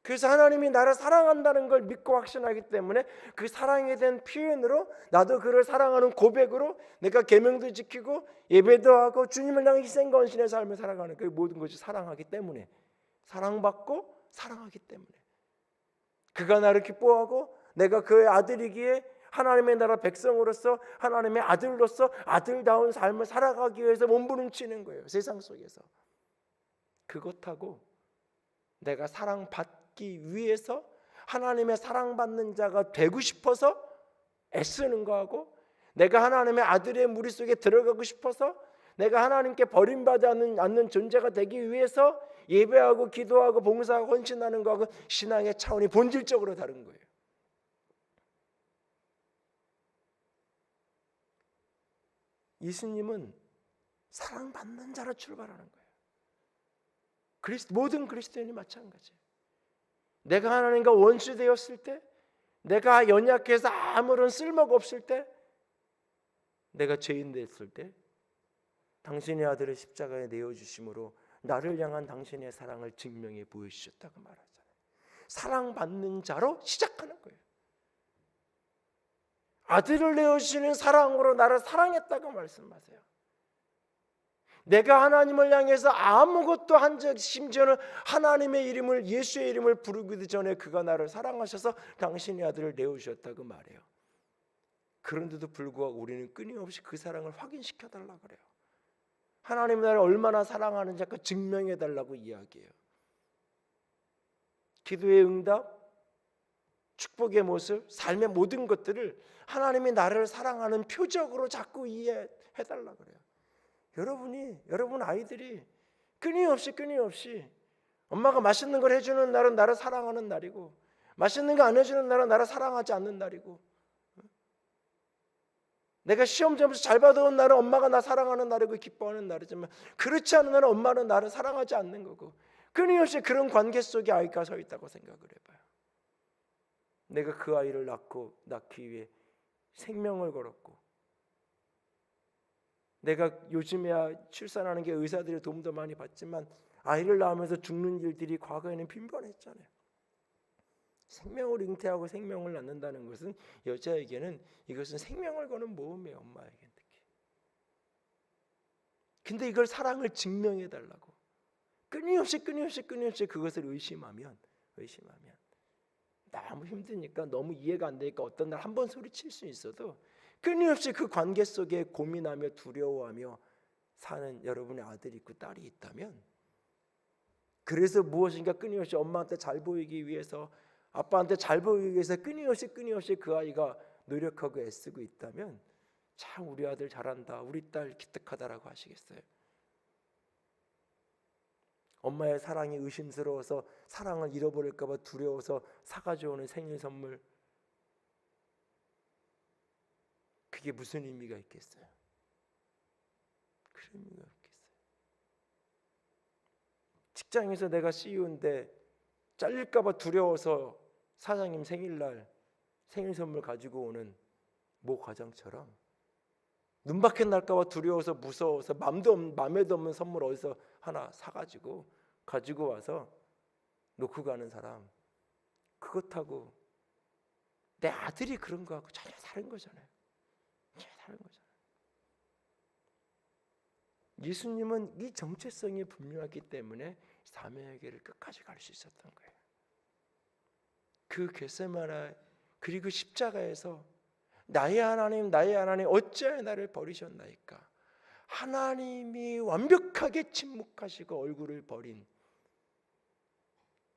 그래서 하나님이 나를 사랑한다는 걸 믿고 확신하기 때문에 그 사랑에 대한 표현으로 나도 그를 사랑하는 고백으로 내가 계명도 지키고 예배도 하고 주님을 향해 희생 건신의 삶을 살아가는 그 모든 것이 사랑하기 때문에, 사랑받고 사랑하기 때문에, 그가 나를 기뻐하고 내가 그의 아들이기에 하나님의 나라 백성으로서 하나님의 아들로서 아들다운 삶을 살아가기 위해서 몸부림치는 거예요. 세상 속에서. 그것하고 내가 사랑받기 위해서 하나님의 사랑받는 자가 되고 싶어서 애쓰는 거하고, 내가 하나님의 아들의 무리 속에 들어가고 싶어서 내가 하나님께 버림받지 않는 존재가 되기 위해서 예배하고 기도하고 봉사하고 헌신하는 거하고 신앙의 차원이 본질적으로 다른 거예요. 예수님은 사랑받는 자로 출발하는 거예요. 모든 그리스도인이 마찬가지예요. 내가 하나님과 원수 되었을 때, 내가 연약해서 아무런 쓸모가 없을 때, 내가 죄인 됐을 때 당신의 아들을 십자가에 내어주심으로 나를 향한 당신의 사랑을 증명해 보여주셨다고 말하잖아요. 사랑받는 자로 시작하는 거예요. 아들을 내어주시는 사랑으로 나를 사랑했다고 말씀하세요. 내가 하나님을 향해서 아무것도 한 적, 심지어는 하나님의 이름을, 예수의 이름을 부르기도 전에 그가 나를 사랑하셔서 당신의 아들을 내어주셨다고 말해요. 그런데도 불구하고 우리는 끊임없이 그 사랑을 확인시켜 달라고 그래요. 하나님이 나를 얼마나 사랑하는지 아까 증명해 달라고 이야기해요. 기도의 응답, 축복의 모습, 삶의 모든 것들을 하나님이 나를 사랑하는 표적으로 자꾸 이해해 달라고 그래요. 여러분 아이들이 끊임없이 엄마가 맛있는 걸 해주는 날은 나를 사랑하는 날이고, 맛있는 거 안 해주는 날은 나를 사랑하지 않는 날이고, 내가 시험 점수 잘 받아온 날은 엄마가 나 사랑하는 날이고 기뻐하는 날이지만, 그렇지 않은 날은 엄마는 나를 사랑하지 않는 거고, 끊임없이 그런 관계 속에 아이가 서 있다고 생각을 해봐요. 내가 그 아이를 낳기 위해 생명을 걸었고, 내가 요즘에야 출산하는 게 의사들의 도움도 많이 받지만 아이를 낳으면서 죽는 일들이 과거에는 빈번했잖아요. 생명을 잉태하고 생명을 낳는다는 것은 여자에게는 이것은 생명을 거는 모험이에요. 엄마에게는 특히. 근데 이걸 사랑을 증명해 달라고 끊임없이 그것을 의심하면 너무 힘드니까, 너무 이해가 안 되니까 어떤 날 한 번 소리칠 수 있어도 끊임없이 그 관계 속에 고민하며 두려워하며 사는 여러분의 아들이 있고 딸이 있다면, 그래서 무엇인가 끊임없이 엄마한테 잘 보이기 위해서, 아빠한테 잘 보이기 위해서 끊임없이 그 아이가 노력하고 애쓰고 있다면, 참 우리 아들 잘한다, 우리 딸 기특하다라고 하시겠어요? 엄마의 사랑이 의심스러워서 사랑을 잃어버릴까 봐 두려워서 사가져 오는 생일 선물, 그게 무슨 의미가 있겠어요? 그런 의미가 없겠어요. 직장에서 내가 CEO인데 잘릴까 봐 두려워서 사장님 생일날 생일 선물 가지고 오는 모 과장처럼, 눈밖에 날까 봐 두려워서 무서워서 맘에도 없는 선물 어디서 하나 사가지고 가지고 와서 놓고 가는 사람, 그것하고 내 아들이 그런 거하고 전혀 다른 거잖아요. 예수님은 이 정체성이 분명하기 때문에 사명의 길을 끝까지 갈 수 있었던 거예요. 그 겟세마네 그리고 십자가에서 나의 하나님 어찌하여 나를 버리셨나이까, 하나님이 완벽하게 침묵하시고 얼굴을 버린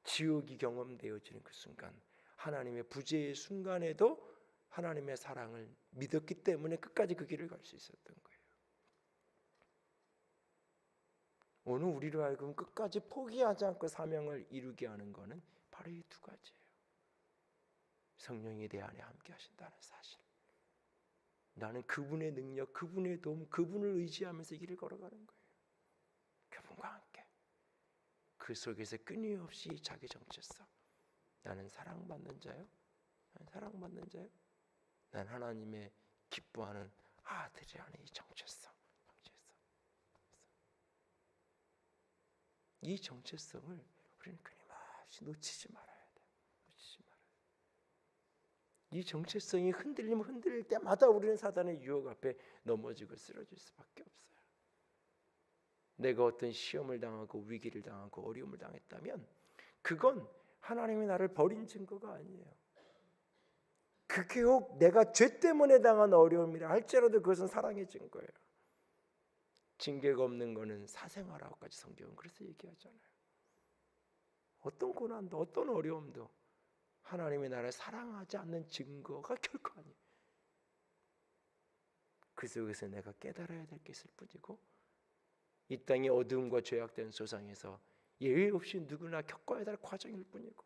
지옥이 경험되어지는 그 순간, 하나님의 부재의 순간에도 하나님의 사랑을 믿었기 때문에 끝까지 그 길을 갈 수 있었던 거예요. 오늘 우리로 하여금 끝까지 포기하지 않고 사명을 이루게 하는 것은 바로 이 두 가지예요. 성령이 내 안에 함께 하신다는 사실. 나는 그분의 능력, 그분의 도움, 그분을 의지하면서 이 길을 걸어가는 거예요. 그분과 함께. 그 속에서 끊임없이 자기 정체성. 나는 사랑받는 자요. 나는 사랑받는 자요. 난 하나님의 기뻐하는 아들이라는 이 정체성. 이 정체성을 우리는 끊임없이 놓치지 말아야 돼요. 놓치지 말아야 돼요. 이 정체성이 흔들리면 흔들릴 때마다 우리는 사단의 유혹 앞에 넘어지고 쓰러질 수밖에 없어요. 내가 어떤 시험을 당하고 위기를 당하고 어려움을 당했다면 그건 하나님이 나를 버린 증거가 아니에요. 그게 혹 내가 죄 때문에 당한 어려움이라 할지라도 그것은 사랑의 증거예요. 징계가 없는 것은 사생활하고까지 성경은 그래서 얘기하잖아요. 어떤 고난도 어떤 어려움도 하나님의 나를 사랑하지 않는 증거가 결코 아니에요. 그 속에서 내가 깨달아야 될 게 있을 뿐이고 이 땅의 어두움과 죄악된 세상에서 예외 없이 누구나 겪어야 될 과정일 뿐이고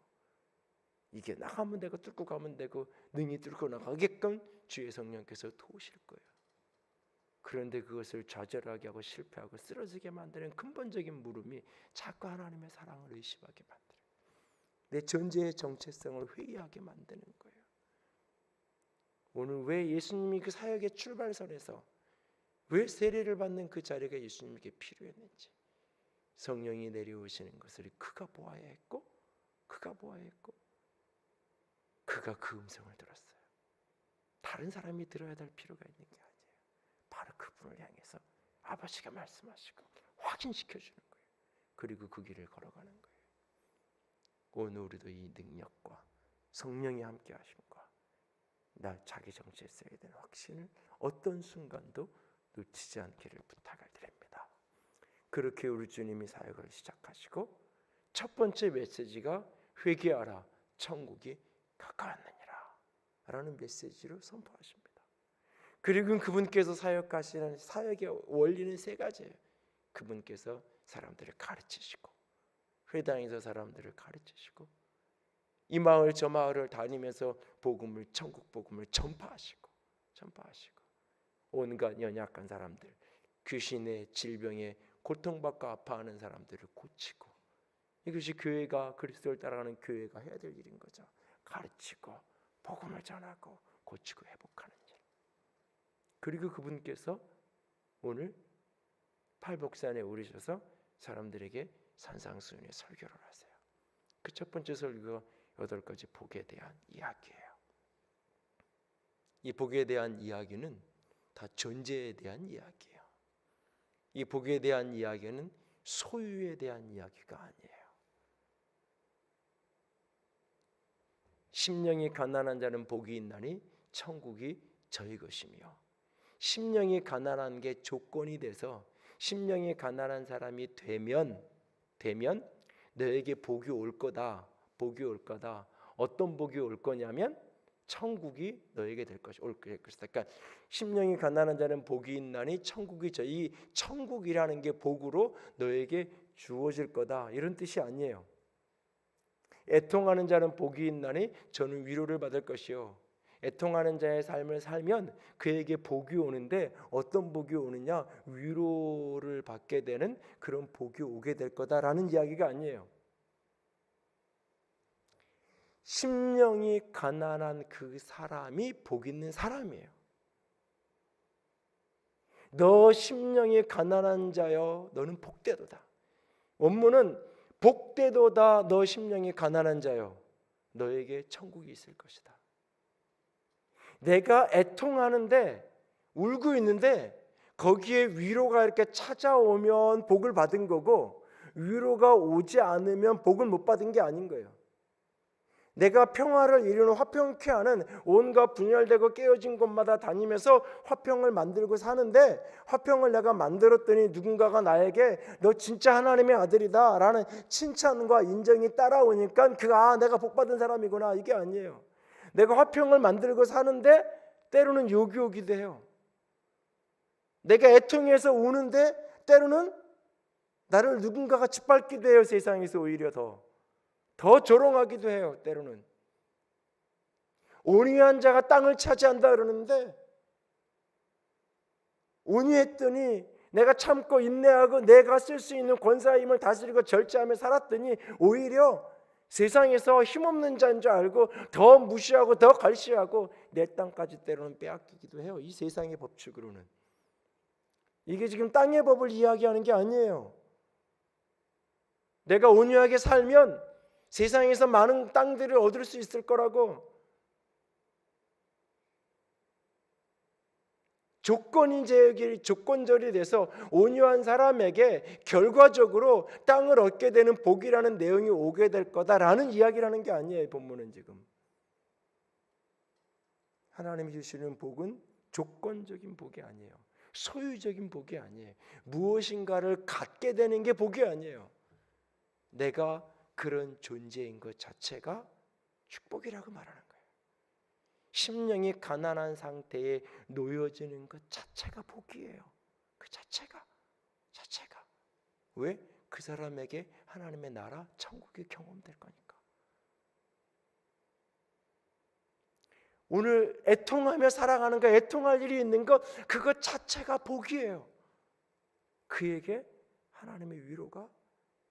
이게 나가면 되고 뚫고 가면 되고 능히 뚫고 나가게끔 주의 성령께서 도우실 거예요. 그런데 그것을 좌절하게 하고 실패하고 쓰러지게 만드는 근본적인 물음이 자꾸 하나님의 사랑을 의심하게 만들어요. 내 존재의 정체성을 회의하게 만드는 거예요. 오늘 왜 예수님이 그 사역의 출발선에서 왜 세례를 받는 그 자리가 예수님에게 필요했는지 성령이 내려오시는 것을 그가 보아야 했고 그가 그 음성을 들었어요. 다른 사람이 들어야 될 필요가 있는 게 아니에요. 바로 그분을 향해서 아버지가 말씀하시고 확인시켜 주는 거예요. 그리고 그 길을 걸어가는 거예요. 오늘 우리도 이 능력과 성령이 함께 하심과 나 자기 정체성에 대한 확신을 어떤 순간도 놓치지 않기를 부탁을 드립니다. 그렇게 우리 주님이 사역을 시작하시고 첫 번째 메시지가 회개하라 천국이 가까웠느니라 라는 메시지로 선포하십니다. 그리고 그분께서 사역하시는 사역의 원리는 세 가지예요. 그분께서 사람들을 가르치시고 회당에서 사람들을 가르치시고 이 마을 저 마을을 다니면서 복음을 천국 복음을 전파하시고 온갖 연약한 사람들 귀신의 질병에 고통받고 아파하는 사람들을 고치고 이것이 교회가 그리스도를 따라가는 교회가 해야 될 일인 거죠. 가르치고 복음을 전하고 고치고 회복하는 일. 그리고 그분께서 오늘 팔복산에 오르셔서 사람들에게 산상수훈의 설교를 하세요. 그 첫 번째 설교가 8가지 복에 대한 이야기예요. 이 복에 대한 이야기는 다 존재에 대한 이야기예요. 이 복에 대한 이야기는 소유에 대한 이야기가 아니에요. 심령이 가난한 자는 복이 있나니 천국이 저희 것이며 심령이 가난한 게 조건이 돼서 심령이 가난한 사람이 되면 너에게 복이 올 거다. 어떤 복이 올 거냐면 천국이 너에게 될 것이 올 것이다. 그러니까 심령이 가난한 자는 복이 있나니 천국이 이 천국이라는 게 복으로 너에게 주어질 거다. 이런 뜻이 아니에요. 애통하는 자는 복이 있나니 저는 위로를 받을 것이요. 애통하는 자의 삶을 살면 그에게 복이 오는데 어떤 복이 오느냐? 위로를 받게 되는 그런 복이 오게 될 거다라는 이야기가 아니에요. 심령이 가난한 그 사람이 복 있는 사람이에요. 너 심령이 가난한 자여 너는 복되도다. 원문은 복되도다 너 심령이 가난한 자여 너에게 천국이 있을 것이다. 내가 애통하는데 울고 있는데 거기에 위로가 이렇게 찾아오면 복을 받은 거고 위로가 오지 않으면 복을 못 받은 게 아닌 거예요. 내가 평화를 이루는 화평케 하는 온갖 분열되고 깨어진 곳마다 다니면서 화평을 만들고 사는데, 화평을 내가 만들었더니 누군가가 나에게 너 진짜 하나님의 아들이다 라는 칭찬과 인정이 따라오니까 내가 복받은 사람이구나, 이게 아니에요. 내가 화평을 만들고 사는데 때로는 욕이 오기도 해요. 내가 애통해서 우는데 때로는 나를 누군가가 짓밟기도 해요. 세상에서 오히려 더 조롱하기도 해요. 때로는 온유한 자가 땅을 차지한다 그러는데, 온유했더니 내가 참고 인내하고 내가 쓸 수 있는 권세와 힘을 다스리고 절제하며 살았더니 오히려 세상에서 힘없는 자인 줄 알고 더 무시하고 더 갈시하고 내 땅까지 때로는 빼앗기기도 해요. 이 세상의 법칙으로는. 이게 지금 땅의 법을 이야기하는 게 아니에요. 내가 온유하게 살면 세상에서 많은 땅들을 얻을 수 있을 거라고. 조건절이 돼서 온유한 사람에게 결과적으로 땅을 얻게 되는 복이라는 내용이 오게 될 거다라는 이야기를 하는 게 아니에요. 본문은 지금 하나님이 주시는 복은 조건적인 복이 아니에요. 소유적인 복이 아니에요. 무엇인가를 갖게 되는 게 복이 아니에요. 내가 그런 존재인 것 자체가 축복이라고 말하는 거예요. 심령이 가난한 상태에 놓여지는 것 자체가 복이에요. 그 자체가. 왜? 그 사람에게 하나님의 나라, 천국이 경험될 거니까. 오늘 애통하며 살아가는 거, 애통할 일이 있는 것, 그것 자체가 복이에요. 그에게 하나님의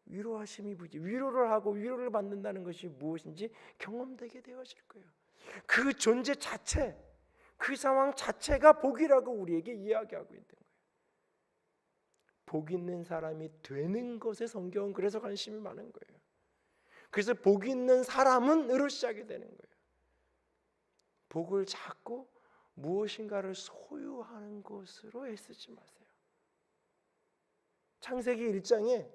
위로하심이 부지, 위로를 하고 위로를 받는다는 것이 무엇인지 경험되게 되어질 거예요. 그 존재 자체, 그 상황 자체가 복이라고 우리에게 이야기하고 있는 거예요. 복 있는 사람이 되는 것에 성경은 그래서 관심이 많은 거예요. 그래서 복 있는 사람은으로 시작이 되는 거예요. 복을 찾고 무엇인가를 소유하는 것으로 애쓰지 마세요. 창세기 1장에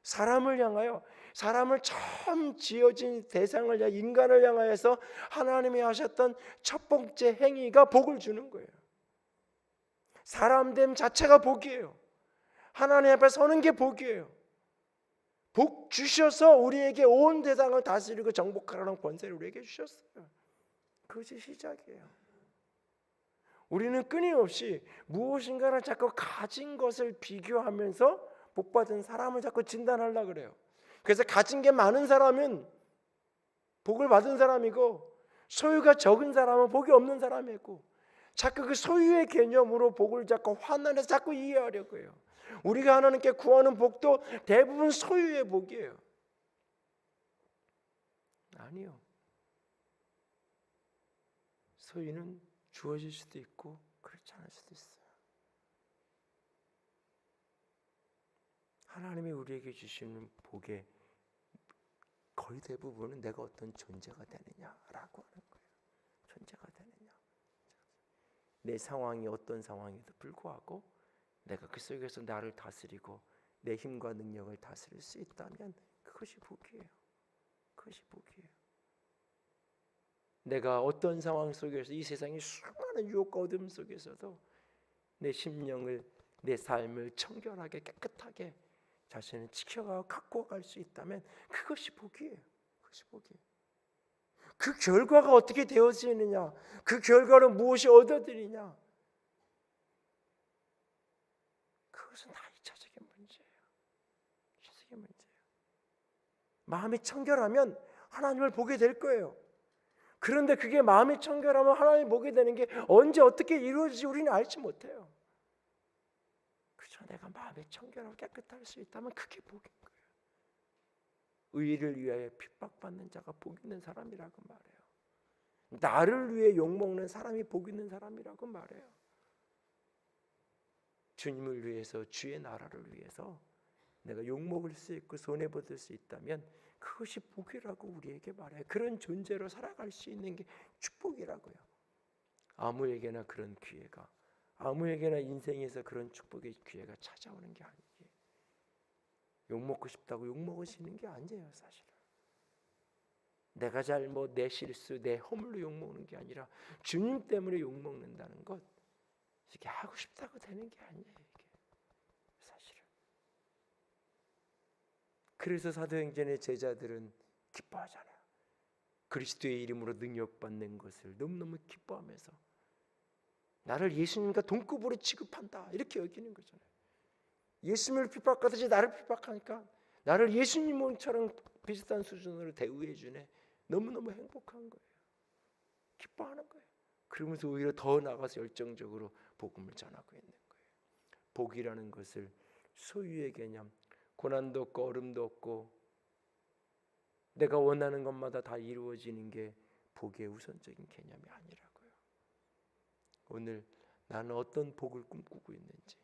사람을 향하여, 사람을 처음 지어진 대상을 향해, 인간을 향하여서 하나님이 하셨던 첫 번째 행위가 복을 주는 거예요. 사람됨 자체가 복이에요. 하나님 앞에 서는 게 복이에요. 복 주셔서 우리에게 온 대상을 다스리고 정복하라는 권세를 우리에게 주셨어요. 그것이 시작이에요. 우리는 끊임없이 무엇인가를 자꾸 가진 것을 비교하면서 복받은 사람을 자꾸 진단하려고 그래요. 그래서 가진 게 많은 사람은 복을 받은 사람이고, 소유가 적은 사람은 복이 없는 사람이고, 자꾸 그 소유의 개념으로 복을 자꾸 환난해서 자꾸 이해하려고 해요. 우리가 하나님께 구하는 복도 대부분 소유의 복이에요. 아니요. 소유는 주어질 수도 있고 그렇지 않을 수도 있어요. 하나님이 우리에게 주시는 복의 거의 대부분은 내가 어떤 존재가 되느냐라고 하는 거예요. 존재가 되느냐. 내 상황이 어떤 상황에도 불구하고 내가 그 속에서 나를 다스리고 내 힘과 능력을 다스릴 수 있다면 그것이 복이에요. 그것이 복이에요. 내가 어떤 상황 속에서 이 세상의 수많은 유혹과 어둠 속에서도 내 심령을, 내 삶을 청결하게 깨끗하게 자신을 지켜가고 갖고 갈 수 있다면 그것이 복이에요. 그것이 복이에요. 그 결과가 어떻게 되어지느냐, 그 결과로 무엇이 얻어들이냐, 그것은 다 2차적인 문제예요. 2차적인 문제예요. 마음이 청결하면 하나님을 보게 될 거예요. 그런데 그게 마음이 청결하면 하나님을 보게 되는 게 언제 어떻게 이루어질지 우리는 알지 못해요. 그저 내가 마음이 청결하고 깨끗할 수 있다면 그게 복인 거예요. 의를 위하여 핍박받는 자가 복 있는 사람이라고 말해요. 나를 위해 욕먹는 사람이 복 있는 사람이라고 말해요. 주님을 위해서, 주의 나라를 위해서 내가 욕먹을 수 있고 손해받을 수 있다면 그것이 복이라고 우리에게 말해요. 그런 존재로 살아갈 수 있는 게 축복이라고요. 아무에게나 그런 기회가, 아무에게나 인생에서 그런 축복의 기회가 찾아오는 게 아니에요. 욕먹고 싶다고 욕먹으시는 게 아니에요, 사실은. 내가 잘못, 내 실수, 내 허물로 욕먹는 게 아니라 주님 때문에 욕먹는다는 것, 이게 하고 싶다고 되는 게 아니에요. 이게 사실은. 그래서 사도행전의 제자들은 기뻐하잖아요. 그리스도의 이름으로 능력받는 것을 너무너무 기뻐하면서 나를 예수님과 동급으로 취급한다 이렇게 여기는 거잖아요. 예수님을 핍박하듯이 나를 핍박하니까 나를 예수님처럼 비슷한 수준으로 대우해 주네. 너무너무 행복한 거예요. 기뻐하는 거예요. 그러면서 오히려 더 나가서 열정적으로 복음을 전하고 있는 거예요. 복이라는 것을 소유의 개념, 고난도 없고 어려움도 없고 내가 원하는 것마다 다 이루어지는 게 복의 우선적인 개념이 아니라고요. 오늘 나는 어떤 복을 꿈꾸고 있는지,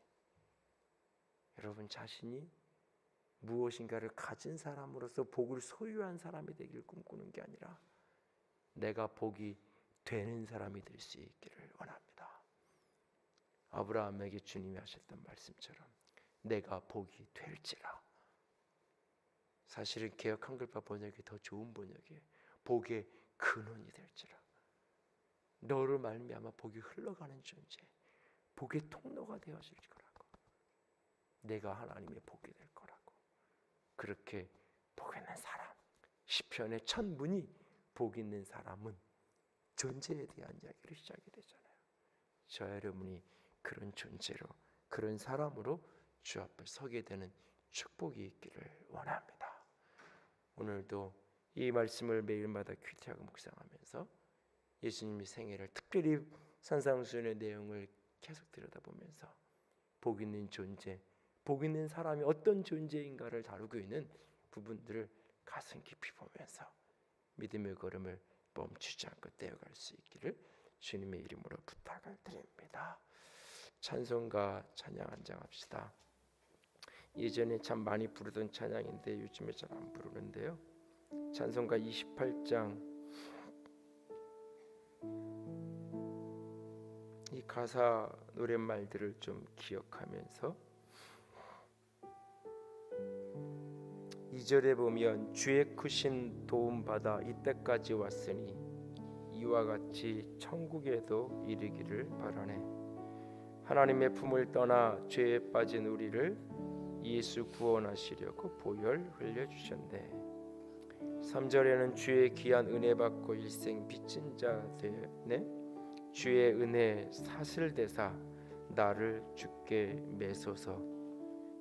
여러분 자신이 무엇인가를 가진 사람으로서 복을 소유한 사람이 되길 꿈꾸는 게 아니라 내가 복이 되는 사람이 될 수 있기를 원합니다. 아브라함에게 주님이 하셨던 말씀처럼 내가 복이 될지라. 사실은 개역 한글파 번역이 더 좋은 번역이에요. 복의 근원이 될지라. 너를 말미암아 복이 흘러가는 존재, 복의 통로가 되어질 거라고. 내가 하나님의 복이 될 거라고. 그렇게 복 있는 사람, 시편의 첫 문이 복 있는 사람은 존재에 대한 이야기로 시작이 되잖아요. 저 여러분이 그런 존재로, 그런 사람으로 주 앞에 서게 되는 축복이 있기를 원합니다. 오늘도 이 말씀을 매일마다 큐티하고 묵상하면서 예수님의 생애를, 특별히 산상수훈의 내용을 계속 들여다보면서 복 있는 존재, 복 있는 사람이 어떤 존재인가를 다루고 있는 부분들을 가슴 깊이 보면서 믿음의 걸음을 멈추지 않고 떼어갈 수 있기를 주님의 이름으로 부탁을 드립니다. 찬송가 찬양 한장합시다. 예전에 참 많이 부르던 찬양인데 요즘에 잘 안 부르는데요. 찬송가 28장, 이 가사 노랫말들을 좀 기억하면서 2절에 보면 주의 크신 도움 받아 이때까지 왔으니 이와 같이 천국에도 이르기를 바라네. 하나님의 품을 떠나 죄에 빠진 우리를 예수 구원하시려고 보혈 흘려주셨네. 3절에는 주의 귀한 은혜 받고 일생 빚진 자 되네. 주의 은혜 사슬대사 나를 주께 매소서.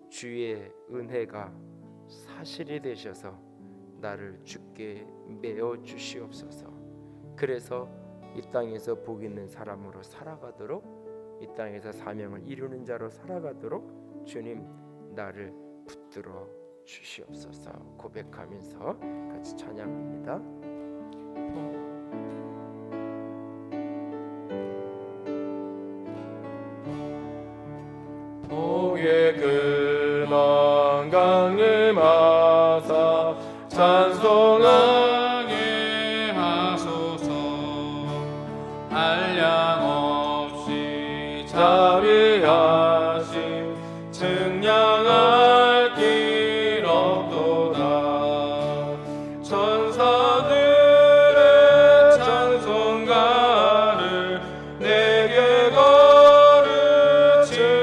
주의 은혜가 사실이 되셔서 나를 주께 메어 주시옵소서. 그래서 이 땅에서 복 있는 사람으로 살아가도록, 이 땅에서 사명을 이루는 자로 살아가도록 주님 나를 붙들어 주시옵소서 고백하면서 같이 찬양합니다. 복의 근원 강림하사 찬송하게 하소서. 한량 없이 자비하심 증량할 길 없도다. 천사들의 찬송가를 내게 거르치소서.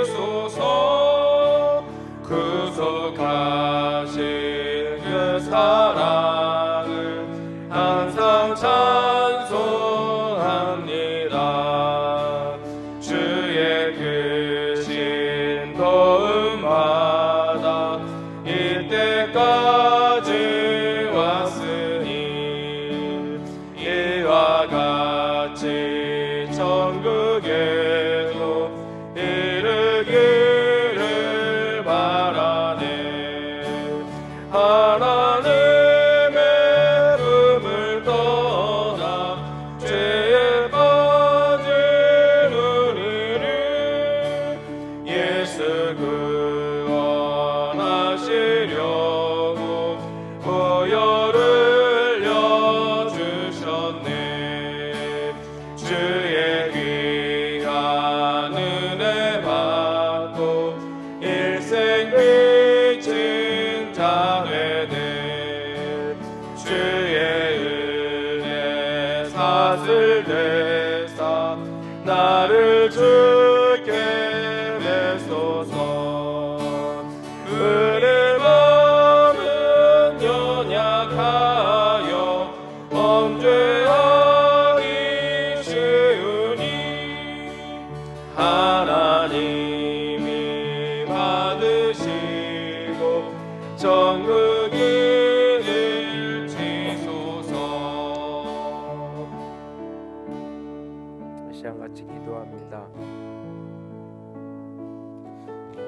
구속하신 그 사랑을 항상 찬송합니다. 주의 크신 도움 받아 이때까지 왔으니 이와 같이 천국에도 이르기를 바라네. 하나님의 품을 떠나 죄에 빠진 우리를 예수 구원하시려고 보혈을 흘려주셨네. 주의 귀한 은혜 받고 일생 빚진 자 되네. 주의 정극을 치소서. 이 시간 같이 기도합니다.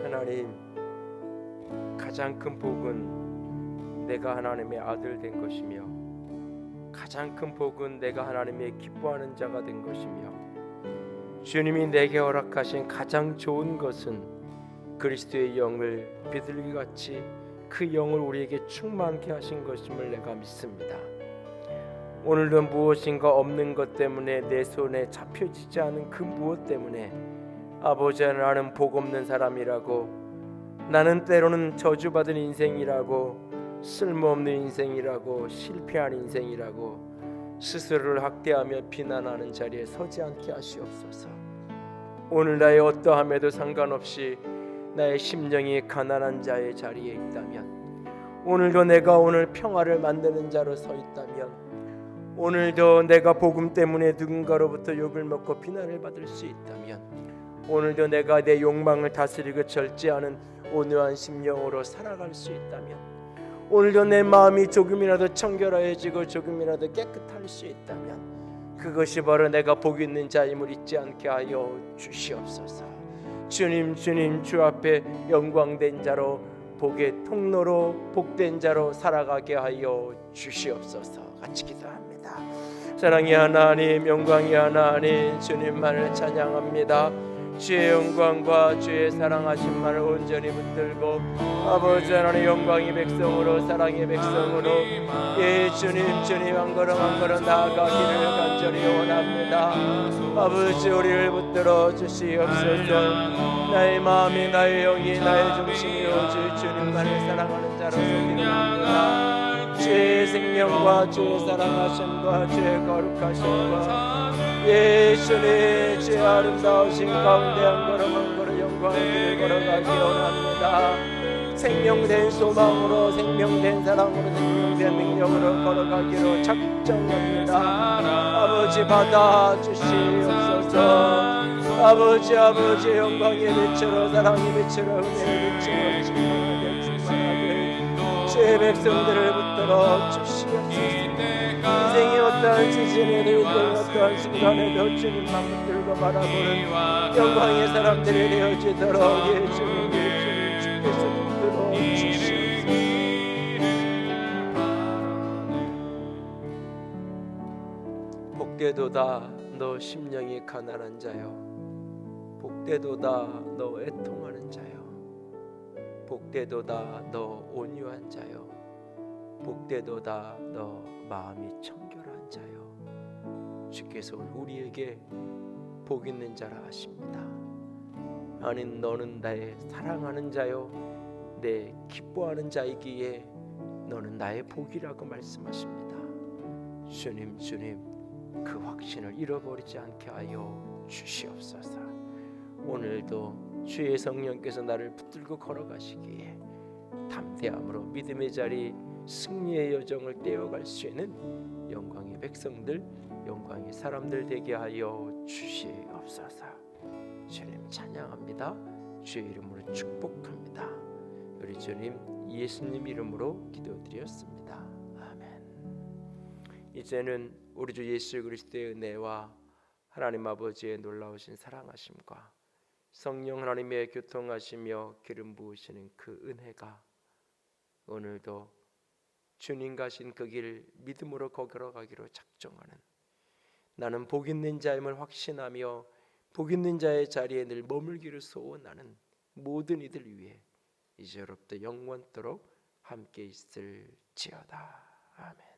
하나님, 가장 큰 복은 내가 하나님의 아들 된 것이며, 가장 큰 복은 내가 하나님의 기뻐하는 자가 된 것이며, 주님이 내게 허락하신 가장 좋은 것은 그리스도의 영을 비둘기같이 그 영을 우리에게 충만케 하신 것임을 내가 믿습니다. 오늘도 무엇인가 없는 것 때문에 내 손에 잡혀지지 않은 그 무엇 때문에 아버지, 나는 복 없는 사람이라고, 나는 때로는 저주받은 인생이라고, 쓸모없는 인생이라고, 실패한 인생이라고 스스로를 학대하며 비난하는 자리에 서지 않게 하시옵소서. 오늘 나의 어떠함에도 상관없이 나의 심령이 가난한 자의 자리에 있다면, 오늘도 내가 오늘 평화를 만드는 자로 서 있다면, 오늘도 내가 복음 때문에 누군가로부터 욕을 먹고 비난을 받을 수 있다면, 오늘도 내가 내 욕망을 다스리고 절제하는 온유한 심령으로 살아갈 수 있다면, 오늘도 내 마음이 조금이라도 청결해지고 조금이라도 깨끗할 수 있다면, 그것이 바로 내가 복 있는 자임을 잊지 않게 하여 주시옵소서. 주님, 주 앞에 영광된 자로, 복의 통로로 복된 자로 살아가게 하여 주시옵소서. 같이 기도합니다. 사랑의 하나님, 영광의 하나님, 주님만을 찬양합니다. 주의 영광과 주의 사랑하심만을 온전히 붙들고, 아버지 하나님, 영광의 백성으로, 사랑의 백성으로, 예 주님 한 걸음 한 걸음 나아가기를 간절히 원합니다. 아버지, 우리를 붙들어 주시옵소서. 나의 마음이, 나의 영이, 나의 중심이 오직 주님만을 사랑하는 자로 서기를 합니다. 주의 생명과 주의 사랑하심과 주의 거룩하심과 예수님 주의 아름다우신 가운데 한 걸음 한 걸음 영광의 길을 걸어가기 원합니다. 생명된 소망으로, 생명된 사랑으로, 생명된 능력으로 걸어가기로 작정합니다. 아버지, 받아주시옵소서. 아버지 영광의 빛으로, 사랑의 빛으로, 은혜의 빛으로 충만하게 주의 백성들을 붙들어 주시옵소서. 인생이 어떠한 시즌에도, 인생이 어떠한 순간에도 주님만 붙들고 바라보는 영광의 사람들이 되어지도록 예수님 주께서 붙들어 주시옵소서. 복되도다 너 심령이 가난한 자여, 복되도다 너 애통하는 자여, 복되도다 너 온유한 자여, 복되도다 너 마음이 청결한 자여. 주께서 우리에게 복 있는 자라 하십니다. 아니, 너는 나의 사랑하는 자요, 내 기뻐하는 자이기에 너는 나의 복이라고 말씀하십니다. 주님, 그 확신을 잃어버리지 않게 하여 주시옵소서. 오늘도 주의 성령께서 나를 붙들고 걸어가시기에 담대함으로 믿음의 자리, 승리의 여정을 떼어갈 수 있는 영광의 백성들, 영광의 사람들 되게 하여 주시옵소서. 주님 찬양합니다. 주의 이름으로 축복합니다. 우리 주님 예수님 이름으로 기도드렸습니다. 아멘. 이제는 우리 주 예수 그리스도의 은혜와 하나님 아버지의 놀라우신 사랑하심과 성령 하나님의 교통하시며 기름 부으시는 그 은혜가 오늘도 주님 가신 그 길 믿음으로 걸어가기로 작정하는, 나는 복 있는 자임을 확신하며 복 있는 자의 자리에 늘 머물기를 소원하는 모든 이들 위해 이제로부터 영원토록 함께 있을지어다. 아멘.